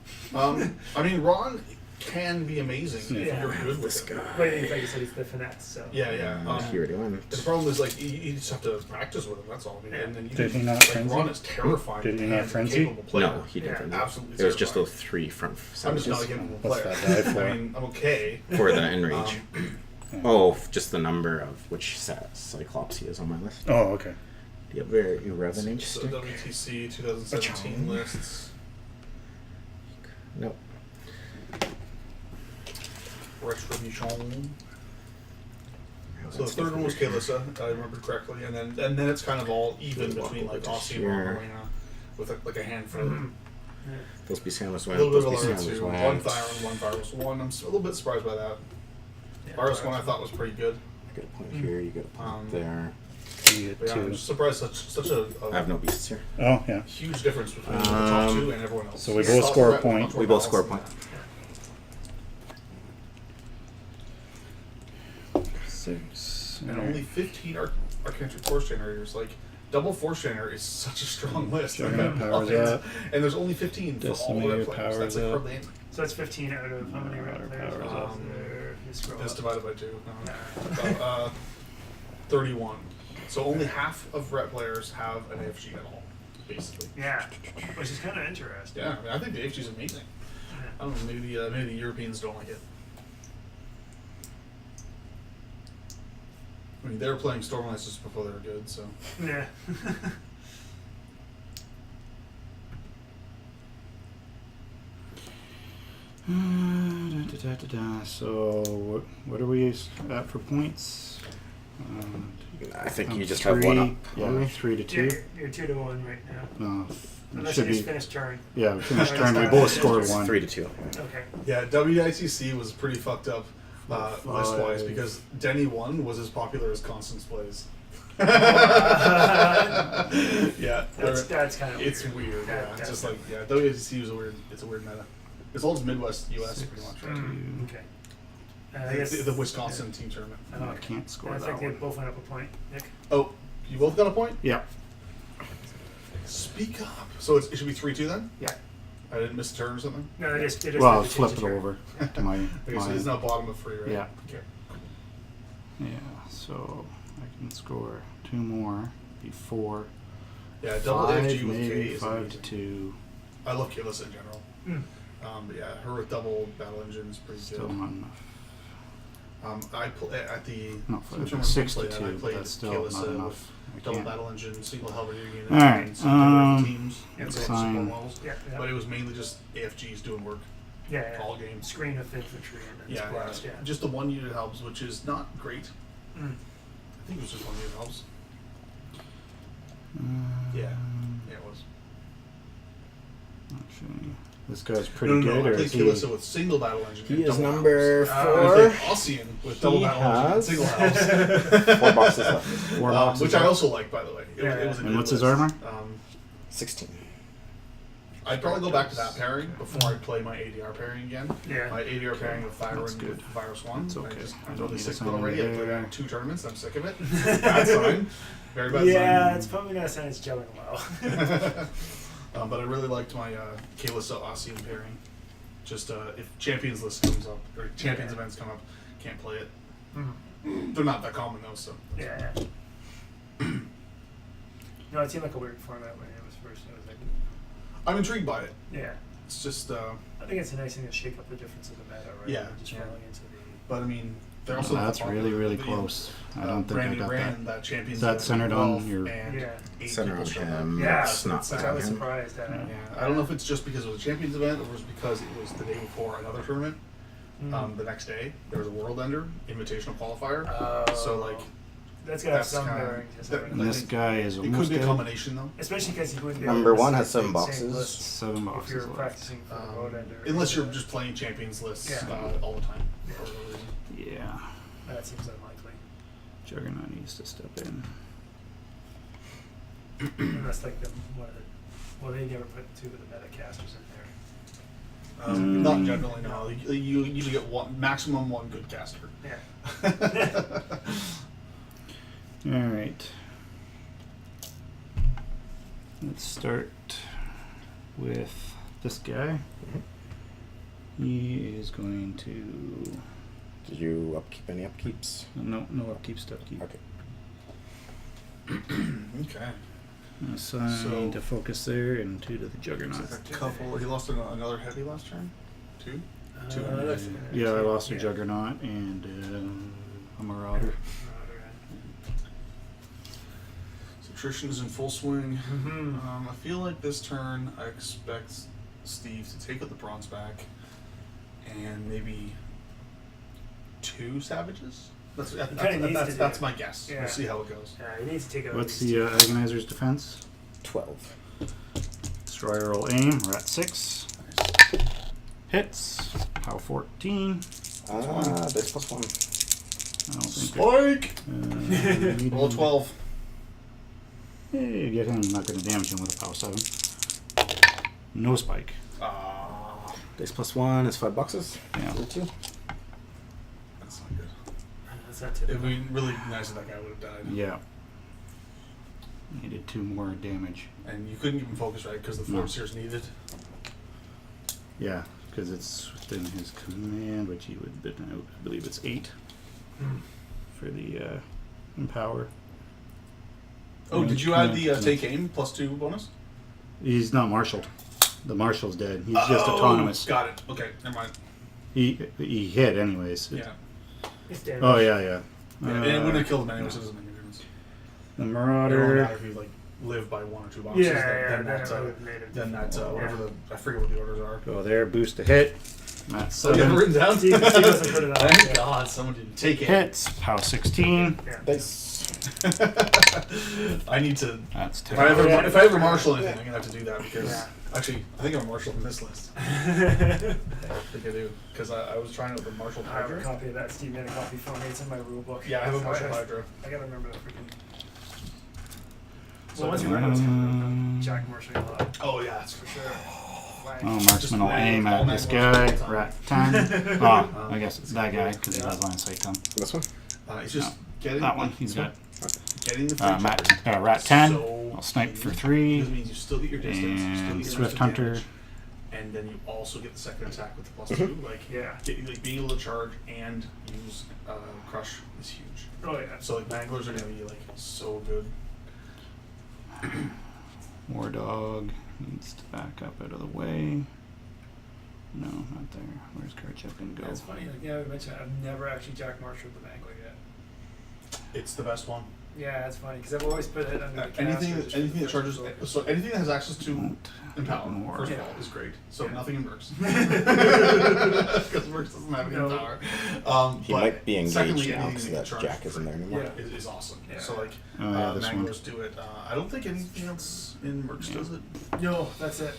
I mean, Ron can be amazing if Yeah. you're good with This him. guy. Wait, in fact, you said he's the finesse, so. Yeah, yeah. He already went. The problem is like you just have to practice with him. That's all. I mean, Yeah. and then you Did can, he not like, frenzy? Ron is terrifying. Did he not and frenzy? capable player. No, he didn't. Yeah. Absolutely. It was just terrifying. those 3 front I'm just savages not a capable What's player. that die for? I mean, I'm okay. for the enrage. Um, Just the number of which Cyclops he is on my list. Oh, okay. Do you have very irreverent so stick? WTC 2017 lists. Nope. Retribution. So the third one was Kalissa, if I remember correctly, and then it's kind of all even Walk between over like to Aussie and here. Marlena with like a handful. Those Beasthandlers A went. little Those bit of Alara Beasthandlers too. One went. Thyron, one Virus 1. I'm a little bit surprised by that. Virus 1 I thought was pretty good. You get a point here. You get a point there. You get But yeah, I'm 2. just surprised such a I have no beasts here. Oh, yeah. huge difference between the top 2 and everyone else. so we It's both not score a much point. more We both score a balanced than point. that. 6. Nice. and Alright. only 15 Architecture Force Generators. Like, double Force Generator is such a strong list. Juggernaut I powers love it. up. And there's only 15 for all the Decimator red players. powers That's like up. hardly any. So that's 15 out of how many red Marauder players powers are up. there? You scroll That's up. divided by 2. Nah. About 31. So only half of red players have an AFG at all, basically. Yeah, which is kind of interesting. Yeah, I mean, I think the AFG is amazing. I don't know, maybe the Europeans don't like it. I mean, they were playing Stormlights just before they were good, so. Yeah. So what are we at for points? I think I'm you just have one up. Yeah, on me. 3 to You're, 2. you're 2-1 right now. No, it Unless should you just be. finished turn. Yeah, we finished Or turn. We just both finished scored It's 1. 3 to 2. Okay. Yeah, WICC was pretty fucked up list-wise Five. because Denny 1 was as popular as Constance plays. Yeah, That's kind of it's weird. weird. That- Yeah, it's that's just like WICC was a weird. It's a weird meta. It's all just Midwest U.S. pretty much. Right? Okay. I guess The Wisconsin team tournament. Oh, I okay. can't score I that think they one. both went up a point, Nick. Oh, you both got a point. Yeah. Speak up. So it should be 3-2 then. Yeah. I didn't miss a turn or something. No, they just Well, had I'll to flip change it the turn. over to my. Okay, so it's now bottom of 3, right? Yeah. Okay. Yeah. So I can score 2 more. Be 4. Yeah, double 5, AFG with K maybe is 5 to amazing. 2. I love Kalis in general. Mm. But yeah, her with double battle engine is pretty Still good. not enough. I at the No, team tournament 6 we to played 2. at, I But played that's still Kalis not with enough. I double can't. battle engine, single halberdier unit, Alright, and some teams, yeah, and so some fine. support models. Yeah, yeah. But it was mainly just AFGs doing work Yeah, all games. Screen of infantry and then Yeah, blast, yeah. just the 1 unit helps, which is not great. Mm. I think it was just 1 unit helps. Yeah, yeah, it was. Actually, this guy's pretty No, good. I Or played is he? Kalissa with single battle engine. He and is double number helps. 4. I played Ossian with double He battle engine and has single helps. 4 boxes left. 4 boxes which I left. also like, by the way. It was a And good what's his list. armor? 16. I'd probably go back to that pairing before I play my ADR pairing again. Yeah. My ADR pairing with Fire That's and good. Virus 1. That's okay. I'm I don't totally need sick to of it sign already. I it played it there. in 2 tournaments. I'm sick of it. Bad sign. Very bad Yeah, sign. it's probably not a sign it's gelling well. But I really liked my Kalissa Ossian pairing. Just if Champions list comes up, or Champions events come up, can't play it. Mm. They're not that common though, so. Yeah. No, it seemed like a weird format when it was first. I was like, I'm intrigued by it. yeah. It's just, I think it's a nice thing to shake up the difference of the meta, right? Yeah, Than just yeah. falling into the. but I mean, they're Oh, also that's not really, popular. really The- close. I don't think I Brandon got ran that. Champions Is that event centered with on 12 your- and Yeah. 8 Center people on showed up. him. Yeah, It's not which center I on was him. surprised at. Yeah. Yeah, I don't know if it's just because it was a Champions event or was because it was the day before another tournament. Mm. The next day, there was a World Ender Invitational qualifier. Oh. So, like, That's gonna have that's some kinda- bearing. to that- some And like, this guy is it almost could be a dead. combination though. Especially because you wouldn't be Number able to one has same 7 boxes. lists 7 if boxes you're left. practicing for the road ender. Unless you're just playing Champions lists Yeah. all the time. Yeah. For whatever reason. Yeah. That seems unlikely. Juggernaut needs to step in. Unless like one of the, well, they never put 2 of the meta casters in there. Not generally, no. You usually get maximum 1 good caster. Yeah. All right. Let's start with this guy. He is going to Did you upkeep any upkeeps? no upkeep stuff. Keep. Okay. Okay. Assign So- to focus there and 2 to the Juggernaut. A couple. He lost another heavy last turn. 2. Two. Yeah, I lost a Yeah. Juggernaut and a Marauder. So attrition is in full swing. Mm-hmm. I feel like this turn I expect Steve to take out the Bronzeback and maybe 2 Savages. That's that's my guess. Yeah. We'll see how it goes. Yeah, he needs to take out. What's at the least Agonizer's defense? 12. Destroyer roll aim. We're at 6. Hits. Power 14. Dice plus 1. I don't think Spike! medium. Roll 12. Hey, get him. Not going to damage him with a power 7. No spike. Dice plus 1 is 5 boxes. Yeah. For 2. That's not good. That's that too. It'd be really nice if that guy would have died. Yeah. He did 2 more damage. And you couldn't give him focus right because the No. 4 Seers needed. Yeah, because it's within his command, which he would, I believe it's 8 for the empower. Oh, did you add the take aim +2 bonus? He's not marshaled. The marshal's dead. He's just autonomous. Got it. Okay, never mind. He hit anyways. Yeah. It's damage. Oh yeah. Yeah, and it wouldn't have killed him anyway, so it doesn't make any difference. The It won't Marauder. matter if you like live by 1 or 2 boxes. Then that whatever the I forget what the orders are. Go there. Boost to hit. That's So you have it 7. written down. Steve doesn't put it on. Thank Yeah. God someone didn't take it. Hits. Power 16. Yeah. Dice. I need to. That's If I 10. ever, if I ever marshal anything, I'm gonna have to do that because Yeah. actually I think I'm a marshal in this list. I think I do because I was trying it with the marshal I have a Hydra. copy of that. Steve made a copy for me. It's in my rule book. Yeah, I have a So marshal Hydra. I gotta remember that freaking. So Well, once you learn what's coming up, Jack marshalling a lot. Oh yeah, that's for sure. Oh, Marksman will aim at this guy. Rat 10. Oh, I guess it's that guy because he has line of sight on. This one? It's just getting That one. He's got getting the free Rat 10. So I'll snipe for easy. 3. This means you still get your distance, you still And get your Swift extra Hunter. damage, and then you also get the second attack with the +2. Like Yeah. like being able to charge and use crush is huge. Oh yeah. So like manglers are gonna be like so good. War Dog needs to back up out of the way. No, not there. Where's Karchev gonna go? That's funny. Like, yeah, we mentioned I've never actually Jack marshaled the Mangler yet. It's the best one. Yeah, that's funny because I've always put it under the Anything casters for anything the that charges first so anything that has access to Don't Empower ignore. first of Yeah. all is great. So Yeah. nothing in Mercs because Mercs doesn't have any No. power. He but might be engaged secondly, now anything because that that you charge Jack isn't there anymore. Yeah. is awesome. Yeah. So like Oh yeah, this one. manglers do it. I don't think anything else in Mercs does it. No, that's it.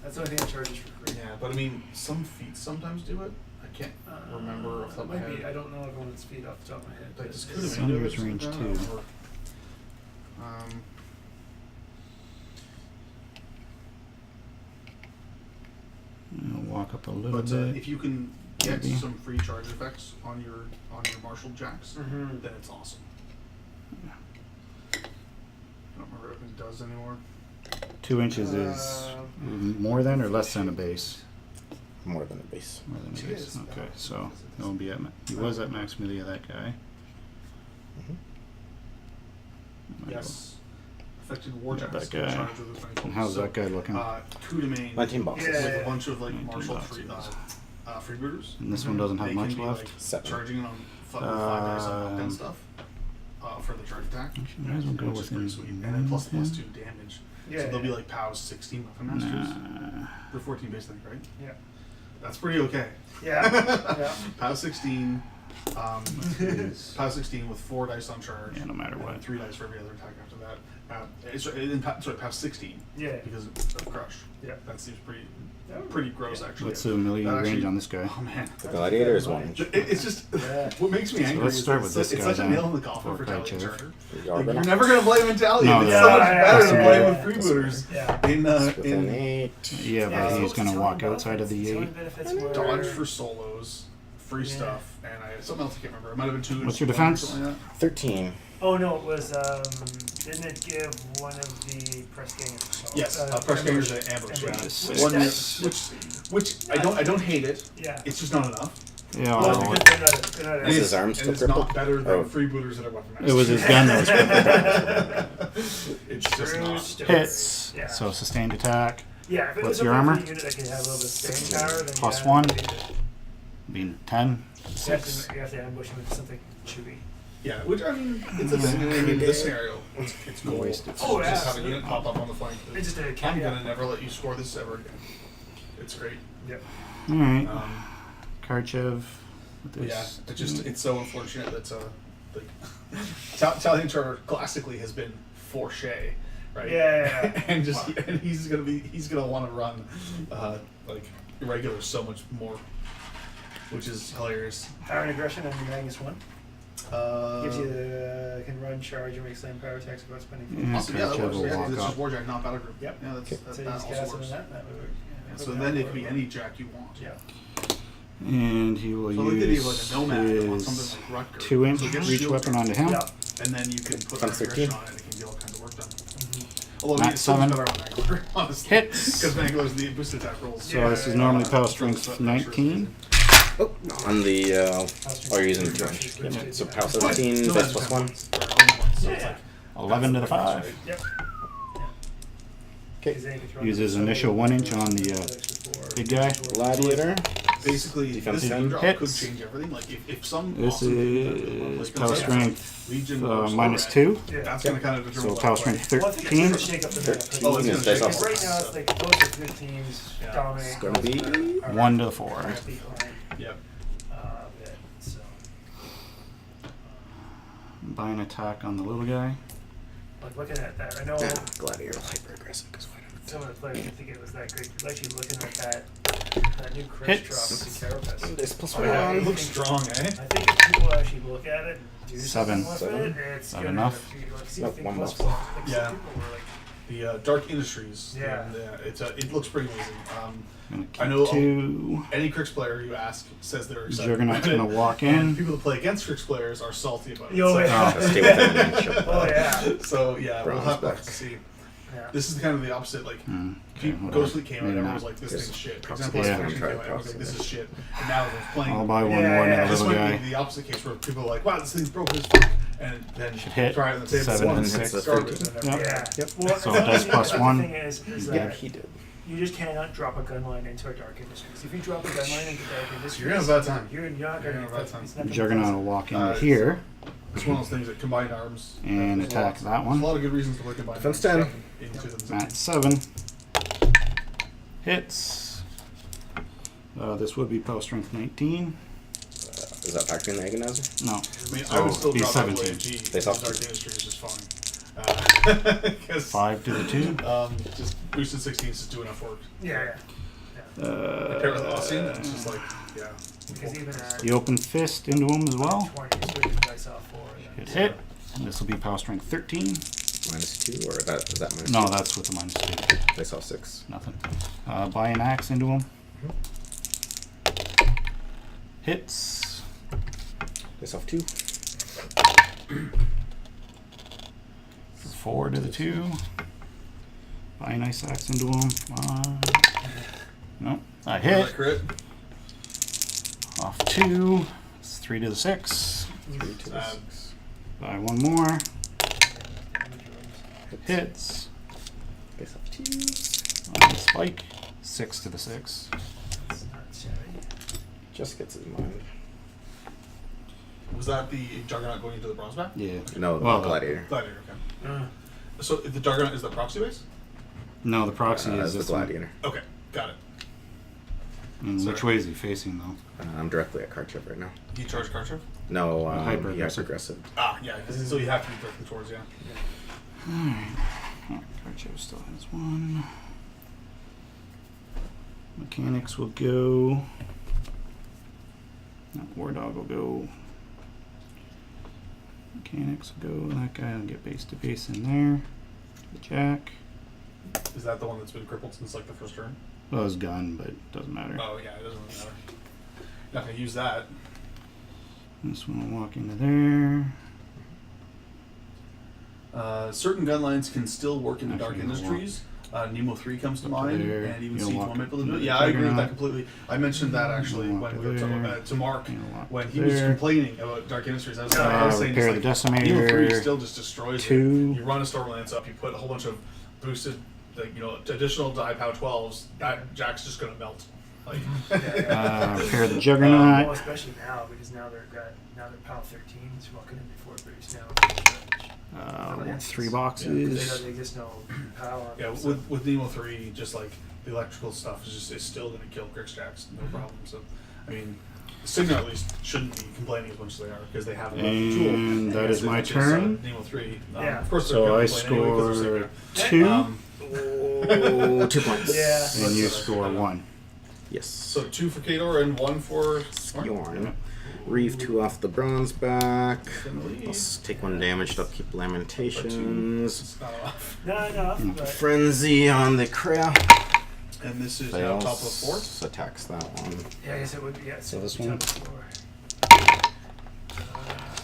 That's the only thing that charges for free. Yeah, but I mean some feats sometimes do it. I can't remember off the top of my Might be. head. I don't know everyone's feet off the top of my head. Like but this it's- could have Sunder's range 2. I'll walk up a little But bit. if you can get Maybe. some free charge effects on your martial jacks, Mhm. then it's awesome. I don't remember if it does anymore. 2 inches is more than or less than a base? More than a base. More than a Two base. is Okay, about- so he'll be at he was at max melee, that guy. Mhm. Yes. Affected war Yeah, jacks that can guy. charge with a 24. And how's that guy looking? Coup de main 19 boxes. with Yeah. a bunch of like 19 martial boxes. freebooters. And this one doesn't have They much can be left. like 7. charging it on 5 dice on knockdown Um, stuff for the charge attack. Actually, might as well go Which is with pretty him. sweet. And then plus Yeah. +2 damage. Yeah, So they'll be yeah. like POW's 16 weapon masters. Nah. They're 14 base thing, right? Yeah. That's pretty okay. Yeah. Yeah. POW 16. Is- POW 16 with 4 dice on charge. Yeah, no matter and then what. 3 dice for every other attack after that. POW 16 Yeah. because of crush. Yeah. That seems pretty gross Yeah. actually. What's the melee That range actually- on this guy? Oh man. The Gladiator is 1 inch. It's just Yeah. what makes me angry. let's is start it's with this it's guy such a then, nail in the coffin for for Italian Karchev. Charter. The Like, you're Argonaut. never gonna blame Italian. No, it's yeah. so much Yeah, better yeah, to yeah. play with freebooters Yeah. With an in 8. Yeah, but so he's it's gonna only walk outside of benefits. the Its only 8. benefits were dodge for solos, free Yeah. stuff, and something else I can't remember. It might have been 2. What's your and 1 or defense? something like 13. Oh no, it was didn't it give one of the press gangers? that. Yes, press gangers an ambush. Yeah. Ambush. Which One that- which I don't hate it. Yeah. It's just not enough. Yeah, Well, well, because they're not And Is it's- his arm and still it's not crippled? better than Oh. freebooters that are weapon it was his gun that was It's just True not. story. hits. Yeah. So sustained attack. Yeah, if it What's was your a armor? unit that can have a little bit of staying power, then Plus yeah, 1. you need to- Being 10. You have 6. to, you have to ambush him with something chewy. Yeah, which I mean, it's a thing. I mean, in this scenario, it's cool. Wasted. Oh, yeah. Just have a unit pop up on the flank. It's just a I'm caveat. gonna never let you score this ever again. It's great. Yep. Alright. Um, Karchev. With but yeah, his it's so unfortunate that like Italian Charter classically has been for Shea, right? Yeah. and and he's gonna want to run like irregular so much more, which is hilarious. Power and aggression on Magnus 1. Gives you Uh, the can run, charge, and make slam power attacks without spending. Yeah. Awesome, yeah, that Karchev works. will Yeah, walk it's just up. Warjack, not Battle Group. Yep. Yeah, Okay. that So you also just cast it works. in that would work. Yeah, so then it could be any Jack you want. Yeah. And he will So like they do like use a nomad on his something like Rutger. 2-inch So it gets reach shield weapon strength, onto him. Yeah. and then you can put Fence an aggression 13. on it and it can get all kinds of work done. Although Max it's so much 7. better on Mangler, honestly. Hits. Because Mangler's the boosted attack rolls. So this is normally power strength So 19. Oh, on the, oh, you're using the 2-inch. Yep. So power 17, No, base that's plus 1. So it's like 11 to the 5. Yep. Okay. Uses initial 1-inch on the big guy. Gladiator. basically Defense this 10. drop could Hits. change everything. Like if some This awesome is power like strength Legion or minus Skorne, 2. that's going to kind of determine. So what power I play. strength Well, I think it's 13. gonna shake up the map. 13 Oh, it's is gonna base shake off it. Right 6. now, it's like those are good teams Yeah. dominate. It's gonna be 1 to the 4. Yep. Bit, so. Buy an attack on the little guy. Like looking at that, I know Gladiator hyper aggressive because why not? some of the players didn't think it was that great. But actually, looking at that new Chris Hits. drop, the Carapace. Base plus Oh, yeah, 1. it looks strong, eh? I think if people actually look at it and do 7. something with it, it's Not gonna enough? be like see Nope, anything one plus more. one. Like, Yeah. some people were like, The Dark Industries. Yeah. And, it's it looks pretty amazing. Gonna I know keep 2. any Crix player you ask says they're excited. Juggernaut's about gonna it. walk And in. people that play against Crix players are salty about it. Yo, So- yeah. Stay within an inch of oh yeah, So yeah, we'll have Bronzeback. to see. yeah. This is kind of the opposite. Like Okay, hold Ghost on. Fleet came out, Maybe everyone was not. like, "This Yes. thing's shit." For Proxy example, Yeah. Expansion came out, everyone was like, "This is shit." And now everyone's playing. I'll buy one Yeah, more yeah, to the This little might guy. be the opposite case where people are like, "Wow, this thing's broken as fuck," and then Should hit. try it on the table. 7 one, and it's 6. garbage, 13. and Yep. everyone- Yeah. Yep. Well, So it does plus the 1. thing is Yeah, that he did. you just cannot drop a gun line into a Dark Industries. If you drop a gun line into Dark Industries, You're gonna have a bad time. You're not You're gonna gonna have a bad time. it's nothing Juggernaut pleasant. will walk into It's- here It's one of those things that combined arms and there's attack lots- that There's one. a lot of good reasons to play combined Defense arms 10. into them. At 7. Hits. This would be power strength 19. Is that factoring the Agonizer? No. I mean, I So would still be drop 17. WAG. They Dark soft- Industry is just fine. 'Cause, 5 to the 2. just boosted 16s just do enough work. Yeah, yeah. Pair with Austin, and it's just like, yeah. Because even at The open fist into him as well. 20, you switch the dice off for Hit hit. And this will be power strength 13. Minus 2, or is that minus 2? No, that's with the minus 2. Base off 6. Nothing. Buy an axe into him. Hits. Base off 2. 4 to the 2. Buy an ice axe into him. Nope. I hit. Crit. Off 2. It's 3 to the 6. 3 to the Sad. 6. Buy one more. Hits. Base off 2. Spike. 6 to the 6. It's not shabby. Just gets it in mind. Was that the Juggernaut going into the Bronzeback? Yeah. No, Well, Gladiator. Gladiator, okay. So the Juggernaut is the proxy base? No, the proxy is the this one. Gladiator. Okay, got it. And which way is he facing though? I'm directly at Karchev right now. He charged Karchev? No, Hyper he aggressive. aggressive. Ah, yeah, so you have to be directly towards, yeah. Alright. Karchev still has 1. Mechanics will go. No, War Dog will go. Mechanics will go. That guy will get base to base in there. The Jack. Is that the one that's been crippled since like the first turn? Well, his gun, but it doesn't matter. Oh, yeah, it doesn't really matter. Not gonna use that. This one will walk into there. Certain gun lines can still work in the Dark Actually, you'll Industries. Nemo 3 comes to Up to mind, there. and even You'll Siege walk 1 might be able to do into it. the Yeah, I agree with that Juggernaut. completely. I mentioned that actually You'll when walk we were talking there. to Mark, You'll walk when he was there. complaining about Dark Industries. I was saying, Repair just the like, Decimator. Nemo 3 still just destroys 2. it. You run a Stormlance up, you put a whole bunch of boosted, like, additional die pow 12s, that Jack's just gonna melt. Like, Repair the Well, Juggernaut. especially now because now they're PAL 13s walking in before Bruce now. 3 They boxes. they just know PAL. yeah, with Nemo 3, just like the electrical stuff is still gonna kill Grix Jacks, no problem. So, I mean, Sigma at least shouldn't be complaining as much as they are because they have a tool. And that is my which turn. Nemo 3. Yeah. Of course, So I they're gonna complain anyway 'cause they're score Sigma. 2. Oh, 2 points. Yeah. And you score 1. Yes. So 2 for Khador and 1 for Skorne. Reeve 2 off the Bronzeback. Definitely. Let's take 1 damage to upkeep Lamentations. It's not off. No, but Frenzy on the Krea. And this is now top of the fourth. Fails. Attacks that one. Yeah, I guess it would be. Yeah, So this one?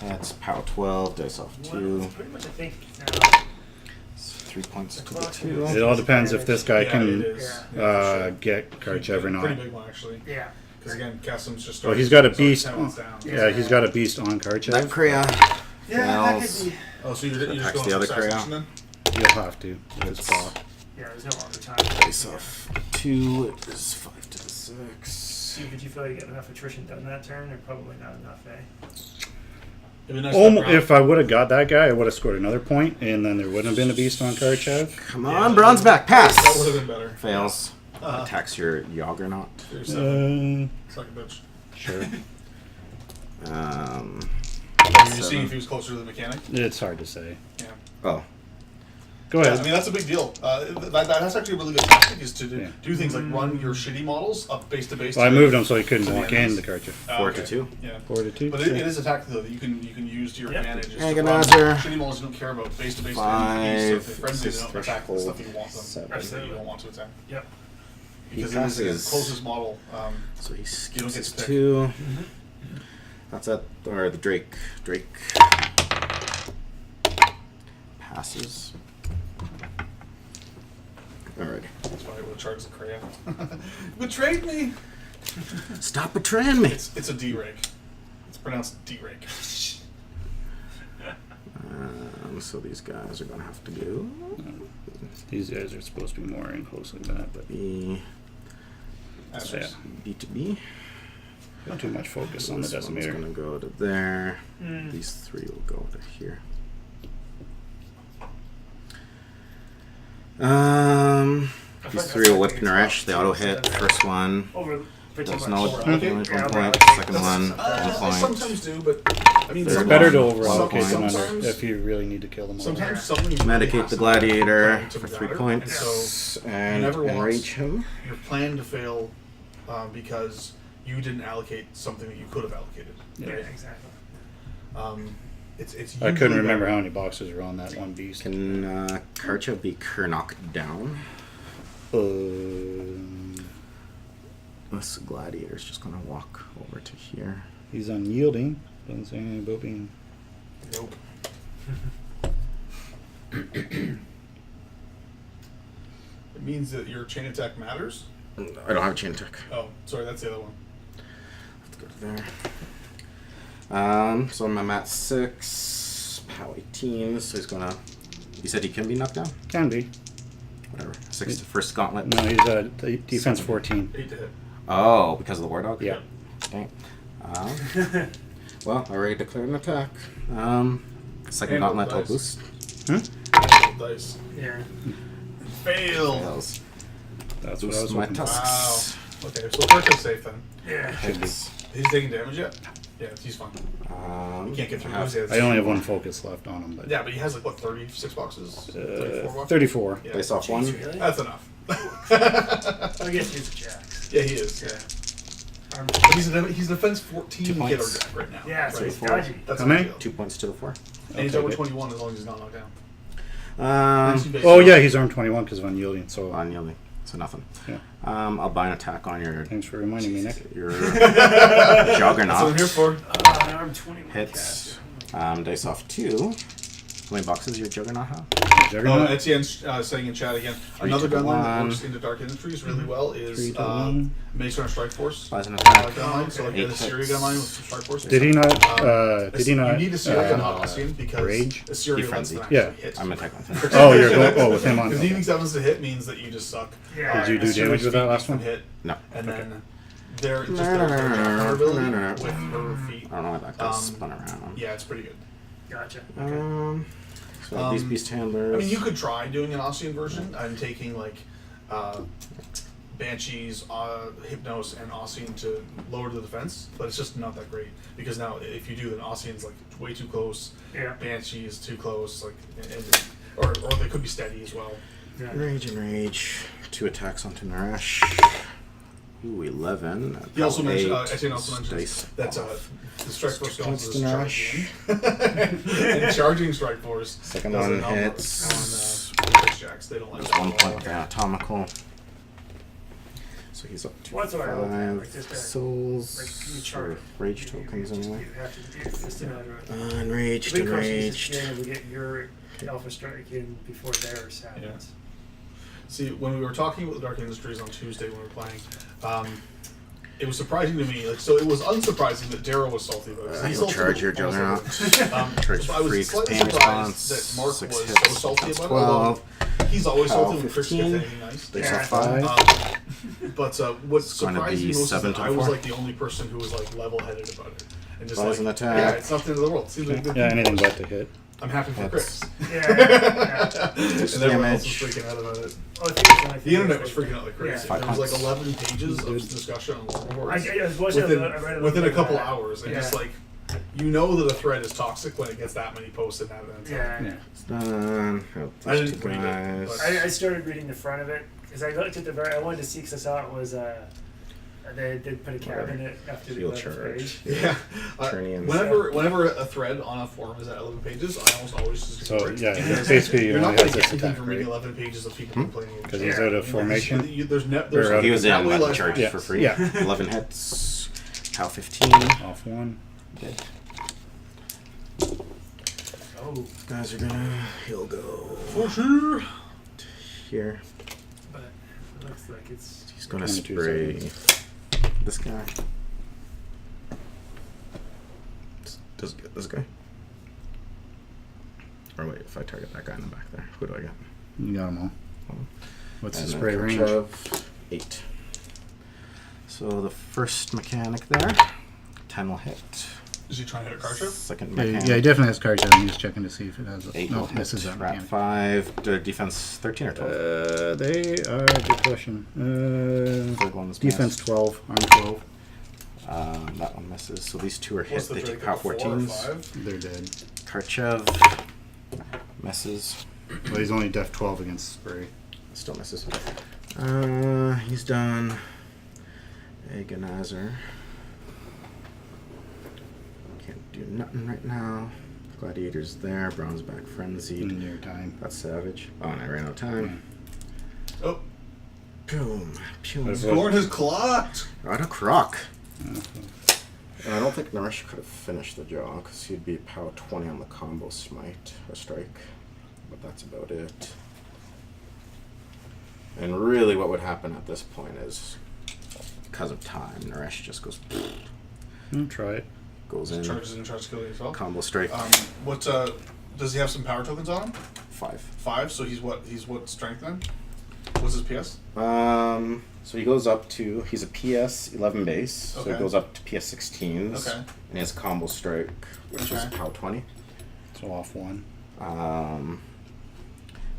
That's POW 12, dice off 2. Pretty much, I think now. 3 points to the clock 2. It all depends if this guy Yeah, it can is. Yeah. Yeah, for sure. get Karchev or not. Pretty big one, actually. Yeah. Because again, Cassim's just Well, starting. he's got a so beast. 10 ones down. Yeah, he's got a beast on Karchev. That Krea Yeah, that fails. could be. Oh, so you're just Attacks going the other for assassination Krea. then? You'll have to. It's paw. Yeah, there's no longer time. Dice off 2 is 5 to the 6. See, did you feel like you got enough attrition done that turn, or probably not enough, eh? It'd be nice to have Brown. If I would have got that guy, I would have scored another point, and then there wouldn't have been a beast on Karchev. Come on, Bronzeback, pass! That would have been better. Fails. Attacks your Juggeranut. You're 7. It's like a bitch. Sure. You're just seeing if he was closer to the mechanic. It's hard to say. Yeah. Oh. Go Yeah, ahead. I mean, that's a big deal. That's actually a really good tactic, is to Yeah. do things like run your shitty models up base to base. Well, I to- moved him so he couldn't to the walk enemies. in the Karchev. 4 to 2. Yeah. 4 to 2. But it is a tactic though that you can use to your Yep. advantage. Is to Agonizer. run shitty models you don't care about base to base. 5, So if they're friendly, they six don't attack the stuff you want them. 7. That you don't want to attack. Yep. Because He it is the passes. closest model. So he You don't skips get his stick. 2. That's it. Or the Drake. Drake passes. Alright. That's why I would have charged the Krea. Betrayed me. Stop betraying me! It's a D-rake. It's pronounced D-rake. So these guys are going to have to go. These guys are supposed to be more in close like that, but B, That's yeah, just- B to B. got too much focus on the This one's Decimator. going to go to there. Mm. These 3 will go to here. These 3 will whip Naaresh. They auto hit. First one. Over. Does much. no Over damage, allocate? 1 Yeah, point. over Second allocate. one, I 1 point. sometimes do, but I mean, Third It's better to one, over okay, allocate them under sometimes- if you really need to kill them all. Sometimes someone really Medicate has the to Gladiator plan to for 3 matter, points. and And never want- enrage him. your plan to fail because you didn't allocate something that you could have allocated. Yeah, Right? exactly. It's I couldn't usually remember better. how many boxes are on that one beast. Can Karchev be knocked down? This Gladiator's just going to walk over to here. He's unyielding. Doesn't say anything about being. Nope. It means that your chain attack matters. I don't have a chain attack. Oh, sorry, that's the other one. Let's go to there. So I'm at 6, POW 18, so he's gonna. You said he can be knocked down? Can be. Whatever. 6 to first gauntlet. No, he's at defense 14. 8 to hit. Oh, because of the War Dog? Yeah. Dang. Well, I already declared an attack. Second Handle gauntlet, I'll dice. boost. Dice. Yeah. Fail. Fails. That's what I Boost was my hoping for. tusks. Wow. Okay, so first is safe then. Yeah. Hits. He's taking damage yet? Yeah, he's fine. He can't get through half- those. I only have one focus left on him, but Yeah, but he has like what, 36 boxes? 34 boxes? 34. Yeah. Dice off 1. Jeez, really? That's enough. I guess he's a Jax. Yeah, he is. Yeah. But he's defense 14 2 Kidor points. Jack right now. Yeah, so Right. he's dodgy. That's How a big many? deal. 2 points to the 4. And he's Okay, over good. 21 as long as he's not knocked down. Oh yeah, he's armed 21 because of unyielding. So Unyielding. So nothing. Yeah. I'll buy an attack on your thanks for reminding me, Nick. your That's what I'm Juggernaut. here for. An arm 21 Hits. caster. Dice off 2. How many boxes does your Juggernaut have? Oh, Juggernaut. Etienne's saying in chat again. 3 Another to gunline that 1. works into Dark Industries really well 3 is to 1. Mace Runner Strike Force. Buys an attack. Gunline, so like Eight the Syria hits. gunline with Strike Force. Did he not? Did he not? You need Assyria, not Ossian, because rage? Assyria Be lets them frenzied. actually Yeah. hit. I'm attacking with him. Oh, you're going. Oh, with him on. Because Okay. needing 7s to hit means that you just suck. Yeah. Did you do Assyria's damage with that feet last can one? Hit, No. and Okay. then their her ability with her feet. I don't know why that guy spun around. Yeah, it's pretty good. Gotcha. Okay. So these beast handlers. I mean, you could try doing an Ossian version. I'm taking like Banshees, Hypnos, and Ossian to lower the defense, but it's just not that great because now if you do, then Ossian's like way too close. Yeah. Banshee is too close, like, or they could be steady as well. Yeah. Rage and rage. 2 attacks onto Naaresh. Ooh, 11. He also mentioned, 8. Etienne also mentions Dice that off. the Strike Force Points is to Naaresh. charging. And charging Strike Force. Second does one an number hits. On Jacks. They don't like There's that 1 at point all. with anatomical. So he's up to Once in a while, like 5 just souls. like you or chart rage tokens anyway. You have to do just a matter of Enraged, the big question is just enraged. being able to get your Alpha Strike in before theirs happens. See, when we were talking about the Dark Industries on Tuesday when we were playing, it was surprising to me. Like, so it was unsurprising that Daryl was salty about it. He's You'll salty charge your about almost Juggeranut. everything. Charge So I was free slightly pain surprised response. that Mark 6 was hits. so salty That's about it. Although 12. he's always Pow, salty when Chris gets 15. anything nice. They Yeah. saw 5. But what It's gonna surprised be me most is 7 that to I was 4. like the only person who was like level-headed about it. And just Flies like, an attack. yeah, it's not the end of the world. Seems like good Yeah, people. anything but to hit. I'm happy for Chris. Yeah. And everyone else was Damage. freaking out about it. Oh, I think it's when I The internet was freaking out like crazy. Yeah. There was like 5 11 pages of discussion on Warmachine Hordes I was watching within, I read a little within a bit couple about it. hours. And Yeah. just like, you know that a thread is toxic when it gets that many posts in that time. Yeah. It's done. Oh, I these didn't two read it, guys. but- I started reading the front of it because I looked at the very. I wanted to see because I saw it was they did put a cap in it after the Heal 11th charge. page. Yeah. Turnians. Whenever a thread on a forum is at 11 pages, I almost always just So, ignore it. yeah, Because basically you you're not only going have to this get anything attack, from reading right? 11 pages of people complaining. Because Yeah. he's out of formation. There's Or out He of was in that way 11 less charges Yeah. for free. Yeah. 11 hits. Pow 15. Off one. Dead. Oh, Guys are gonna. He'll go For sure. here. but it looks like it's. He's gonna 22 spray seconds. this guy. Does it get this guy? Or wait, if I target that guy in the back there, who do I get? You got them all. Oh. What's the And then spray range? Karchev, 8. So the first mechanic there, 10 will hit. Is he trying to hit a Karchev? Second Yeah, mechanic, yeah, he definitely has Karchev. I'm just checking to see if it has. 8 No, will this is hit. that Rat mechanic. 5, defense 13 or 12. They are. Good question. Third one's Defense missed. 12, arm 12. That one misses. So these two are hit. What's the They Drake? take power Like a 4 or 14s. 5? They're dead. Karchev misses. Well, he's only def 12 against spray. Still misses. He's done. Agonizer. Can't do nothing right now. Gladiator's there. Bronzeback frenzied. In your time. That's savage. Oh, and I ran out of time. Oh, Boom. Pew. That's Skorne has clocked. Got a croc. Uh, And I don't think Naaresh could have finished the job because he'd be power 20 on the combo smite or strike. But that's about it. And really what would happen at this point is because of time, Naaresh just goes try it. goes in, Charges and tries to kill yourself. combo strike, What does he have some power tokens on him? 5. 5. So he's what strength then? What's his PS? So he goes up to, he's a PS 11 base, so he Okay. goes up to PS 16s. Okay. And he has combo strike, which is Okay. power 20. So off one.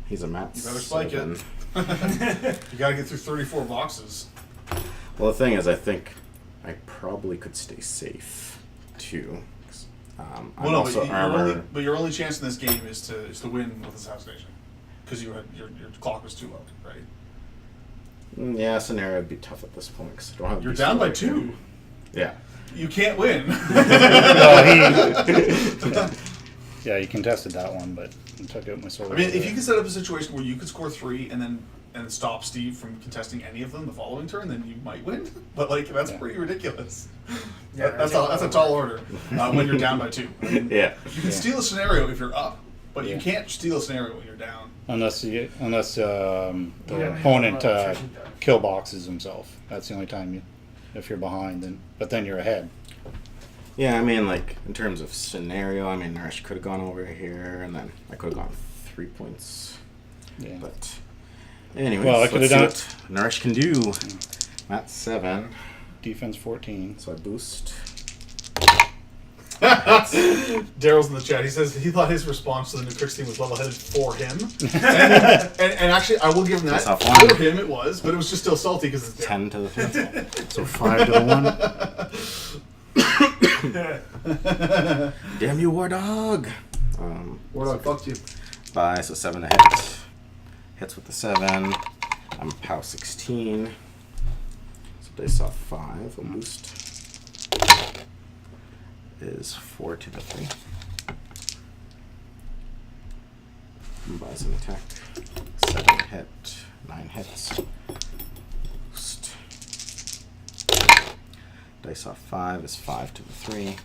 He's a mat You better spike 7. it. You gotta get through 34 boxes. Well, the thing is, I think I probably could stay safe too. I'm Well, no, also armor. but your only chance in this game is to win with assassination, because your clock was too low, right? Yeah, scenario would be tough at this point because I don't have. You're beast down by like 2. him. Yeah. You can't win. Yeah, he contested that one, but he took out my soul. I mean, if you could set up a situation where you could score 3 and stop Steve from contesting any of them the following turn, then you might win. But like that's Yeah. pretty ridiculous. Yeah, That's a tall order when you're down by 2. I mean, Yeah. you can steal a scenario if you're up, but you Yeah. can't steal a scenario when you're down. unless the Yeah, opponent attrition die. kill boxes himself. That's the only time you, if you're behind, then you're ahead. Yeah, I mean, like in terms of scenario, I mean, Naaresh could have gone over here, and then I could have gone 3 points. Yeah. But anyways, Well, I could let's have see what Naaresh can do. Mat 7, Defense 14. so I boost. Daryl's in the chat. He says he thought his response to the new Crix team was level-headed for him. and actually, I will give him that. That's how fun. For him, it was, but it was just still salty because it's 10 to the 5th. So 5 to the 1. Damn you, War Dog! What I fucked you. Bye, so 7 to hit. Hits with the 7. I'm POW 16. So they saw 5. A boost is 4 to the 3. Buys an attack. 7 hit. 9 hits. Boost. Dice off 5 is 5 to the 3.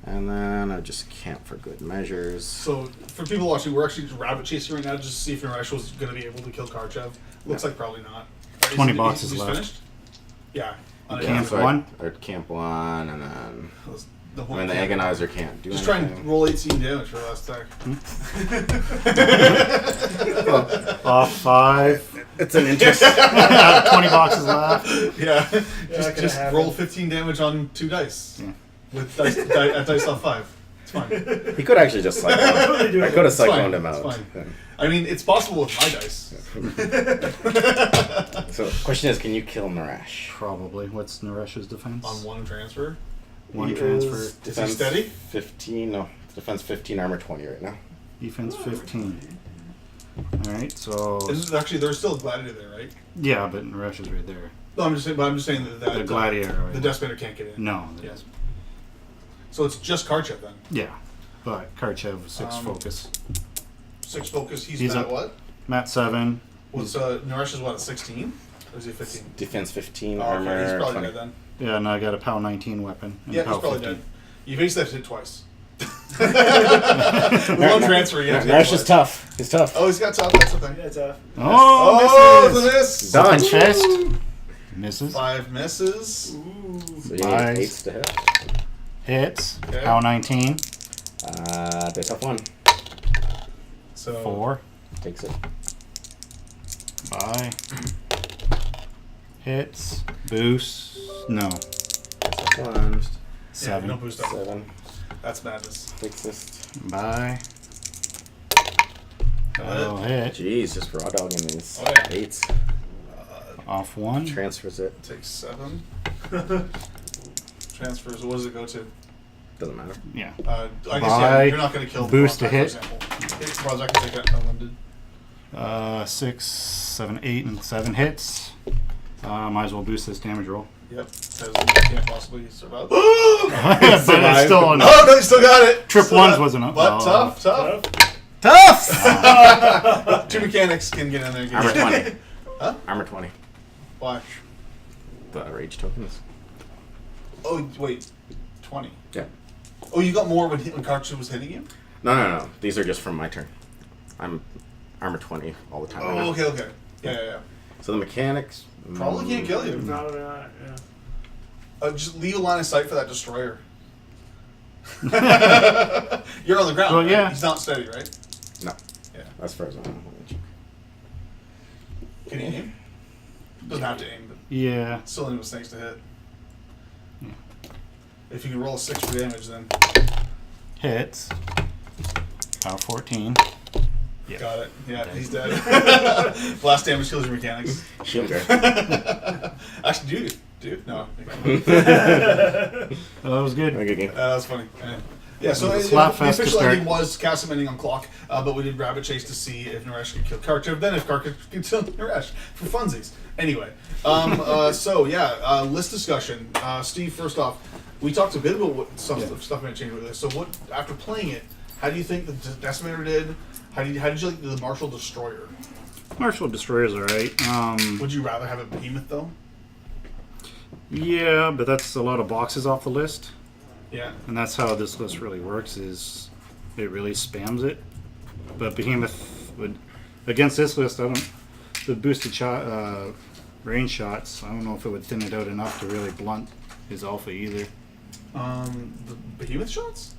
And then I just camp for good measures. So, for people watching, we're actually just rabbit chasing right now just to see if Naaresh was going to be able to kill Karchev. Looks like probably not. 20 boxes he's left. Finished? Yeah. Camp so one? I'd camp 1, and then... The I mean, the Agonizer can't do just anything. try and roll 18 damage for the last attack. Off 5. It's an interesting... 20 boxes left. Yeah. not Just gonna roll happen. 15 damage on 2 dice. Yeah. With dice off 5. It's fine. He could actually just cyclone. I could have It's fine, cycloned him it's out. fine. I mean, it's possible with my dice. So the question is, can you kill Naaresh? Probably. What's Naresh's defense? On 1 transfer. One He transfer. Is he defense steady? 15. No, defense 15, armor 20 right now. Defense 15. Alright, so. Actually, there's still a Gladiator there, right? Yeah, but Naresh is right there. No, I'm just saying that The Gladiator. the Decimator can't get in. No. Yes. So it's just Karchev then. Yeah. But Karchev, 6 focus. 6 focus. He's at a- what? Mat 7. What's Naaresh is what, at 16? Or is he 15? Defense 15, Oh, armor okay. He's probably 20. dead then. Yeah, and I got a POW 19 weapon. And Yeah, a POW he's probably 15. dead. You basically have to hit twice. With one transfer, you have to hit Naaresh twice. is tough. He's tough. Oh, he's got top. That's the thing. Yeah, it's a Oh, Oh, misses! the miss! Done. Chest. Misses. 5 misses. ooh. So you Nice. need 8s to hit. Hits. Okay. POW 19. Dice off 1. So 4. Takes it. Bye. Hits. Boost. No. Dice off 1. Yeah, 7. no boost up. 7. That's madness. Takes this. Bye. Got Oh, it. hit. Jeez, just raw dogging these. Oh, yeah. 8s. Off 1. Transfers it. Takes 7. Transfers. What does it go to? Doesn't matter. Yeah. I guess Bye. you're not going to kill the Boost to Bronzeback, hit. For example. Bronzeback can take it unlimited. 6, 7, 8, and 7 hits. Might as well boost this damage roll. Yep. Because you can't possibly survive. But it's still enough. Oh no, you still got it. Trip Still ones got it. wasn't up. But Oh. tough. Tough! 2 mechanics can get in there. And Armor 20. Huh? Armor 20. Why? The rage tokens. Oh wait, 20. Yeah. Oh, you got more when Karchev was hitting you. No. These are just from my turn. I'm armor 20 all the time. right now. Oh, okay. Yeah. So the mechanics. Probably can't kill you. Probably not, yeah. Just leave a line of sight for that destroyer. You're on the ground. Well, right? yeah. He's not steady, right? No. Yeah. As far as I know. Can he aim? Doesn't have to aim, but Yeah. still any mistakes to hit. Yeah. If you can roll a 6 for damage, then Hits. POW 14. Yeah. got it. Yeah, he's dead. Blast damage kills your mechanics. Shield guard. Actually, dude. No. That was good. Good game. That was funny. Yeah, so The the slap fest to official start. ending was Cassim ending on clock, but we did rabbit chase to see if Naaresh could kill Karchev, then if Karchev could kill Naaresh for funsies. Anyway, list discussion. Steve, first off, we talked a bit about what stuff might change with this. So, what after playing it, how do you think the Decimator did? How did you like the Martial Destroyer? Martial Destroyer's alright. Would you rather have a Behemoth though? Yeah, but that's a lot of boxes off the list. Yeah. And that's how this list really works, is it really spams it. But Behemoth would, against this list, the boosted shot, range shots, I don't know if it would thin it out enough to really blunt his alpha either. The Behemoth shots?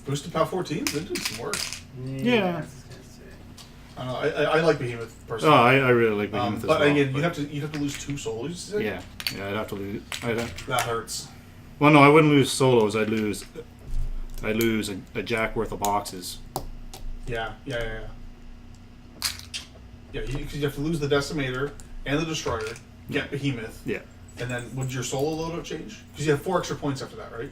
Boosted POW 14? They did some work. Yeah. I don't know. I like Behemoth Oh, personally. I really like Behemoth as but well. again, you have to lose 2 solos. You said? Yeah, I'd have to lose. That hurts. Well, no, I wouldn't lose solos. I'd lose a jack worth of boxes. Yeah, because you have to lose the Decimator and the Destroyer, get Behemoth, Yeah. and then would your solo loadout change? Because you have 4 extra points after that, right?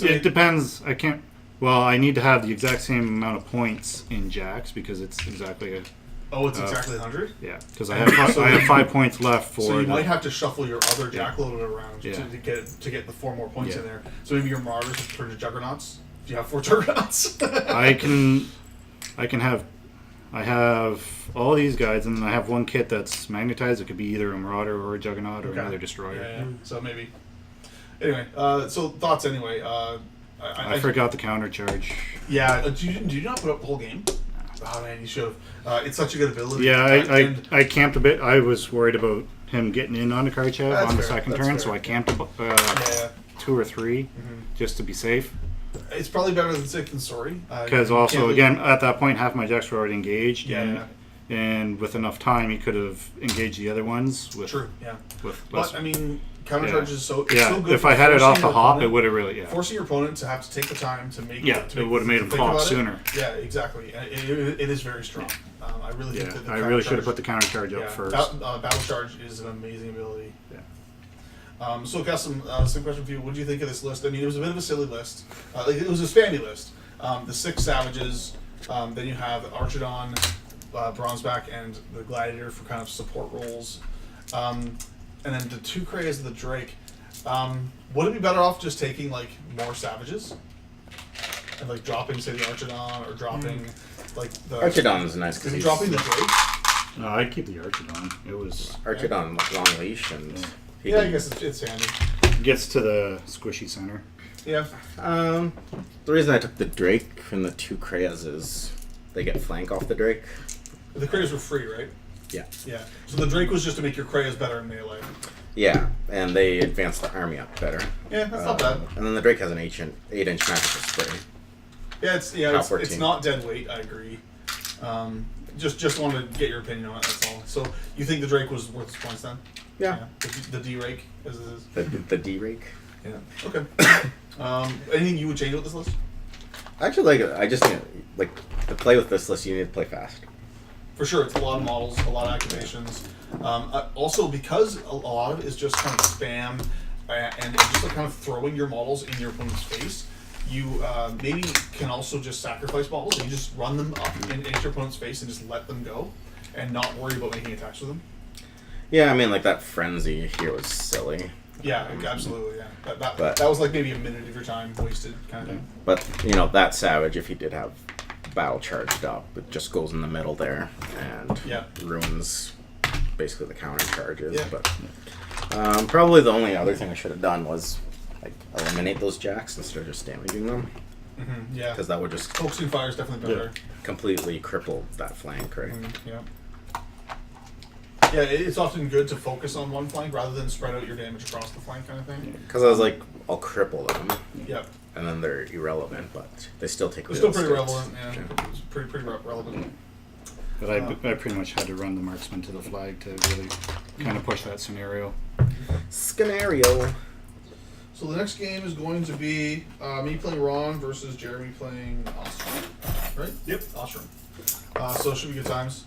It depends. I can't. Well, I need to have the exact same amount of points in jacks because it's exactly a. Oh, it's exactly 100? Yeah, because I have 5 points left for. So you might have to shuffle your other jack loadout around Yeah. to get the 4 more points Yeah. in there. So maybe your Marauders will turn to Juggernauts. Do you have 4 Juggernauts? I can have. I have all these guys, and then I have one kit that's magnetized. It could be either a Marauder or a Juggernaut or another Destroyer. Yeah. So maybe. Anyway, so thoughts anyway. I forgot the counter charge. Yeah, did you not put up the whole game? Oh man, you should have. It's such a good ability. Yeah, I camped a bit. I was worried about him getting in on the Karchev That's on the fair, second that's turn, fair. so I camped 2 or 3 just to be safe. It's probably better than Sixth and Sorry. Because you also, can't again, at that point, half my decks were already engaged. Yeah. And with enough time, he could have engaged the other ones. With, True. Yeah. With less, But I mean, countercharge is so. It's yeah. so good If for I had it off forcing the your hop, opponent- it would have really. Yeah. Forcing your opponent to have to take the time to make. Yeah, to it would have made him think pop about it. sooner. Yeah, exactly. And it is very strong. I really think Yeah, that the I really should have countercharge- put the counter charge up Yeah, first. Battle Charge is an amazing ability. Yeah. So, Custom, same question for you. What do you think of this list? I mean, it was a bit of a silly list. It was a spammy list. The 6 Savages, then you have Archidon, Bronzeback, and the Gladiator for kind of support roles. And then the 2 Kreas of the Drake. Would it be better off just taking, like, more Savages? And, like, dropping, say, the Archidon, or dropping, like, the... Archidon is nice Is because he he's dropping the Drake? No, I'd keep the Archidon. It was Archidon like long leash and he Yeah, I can- guess it's handy. gets to the squishy center. Yeah. The reason I took the Drake from the 2 Kreas is they get flank off the Drake. The Kreas were free, right? Yeah. Yeah. So the Drake was just to make your Kreas better in melee. Yeah, and they advance the army up better. Yeah, that's not bad. And then the Drake has an 8-inch magical spray. Yeah, it's Top 14. it's not dead weight. I agree. Just wanted to get your opinion on it. That's all. So you think the Drake was worth its points then? Yeah. The D rake as it is. The D Rake. Yeah. Okay. Anything you would change with this list? Actually, I just think, to play with this list, you need to play fast. For sure, it's a lot of models, a lot of activations. Also, because a lot of it is just kind of spam and just like kind of throwing your models in your opponent's face, you maybe can also just sacrifice models and you just run them up into your opponent's face and just let them go and not worry about making attacks with them. Yeah, I mean, like that frenzy here was silly. Yeah, absolutely. Yeah, But- that was like maybe a minute of your time wasted, kind of thing. But that Savage, if he did have battle charged up, it just goes in the middle there and Yeah. ruins basically the counter charges. Yeah. But probably the only other thing I should have done was eliminate those jacks instead of just damaging them, Yeah, because that would just focusing fire is definitely better. completely cripple that flank, right? Yeah. Yeah, it's often good to focus on one flank rather than spread out your damage across the flank, kind of thing. Because I was like, I'll cripple them, Yeah, and then they're irrelevant, but they still take. it's still pretty real stats. relevant. Yeah, it's pretty relevant. But I pretty much had to run the Marksman to the flag to really kind of push that scenario. Scenario. So the next game is going to be me playing Ron versus Jeremy playing Ostrom, right? Yep, Ostrom. So it should be good times.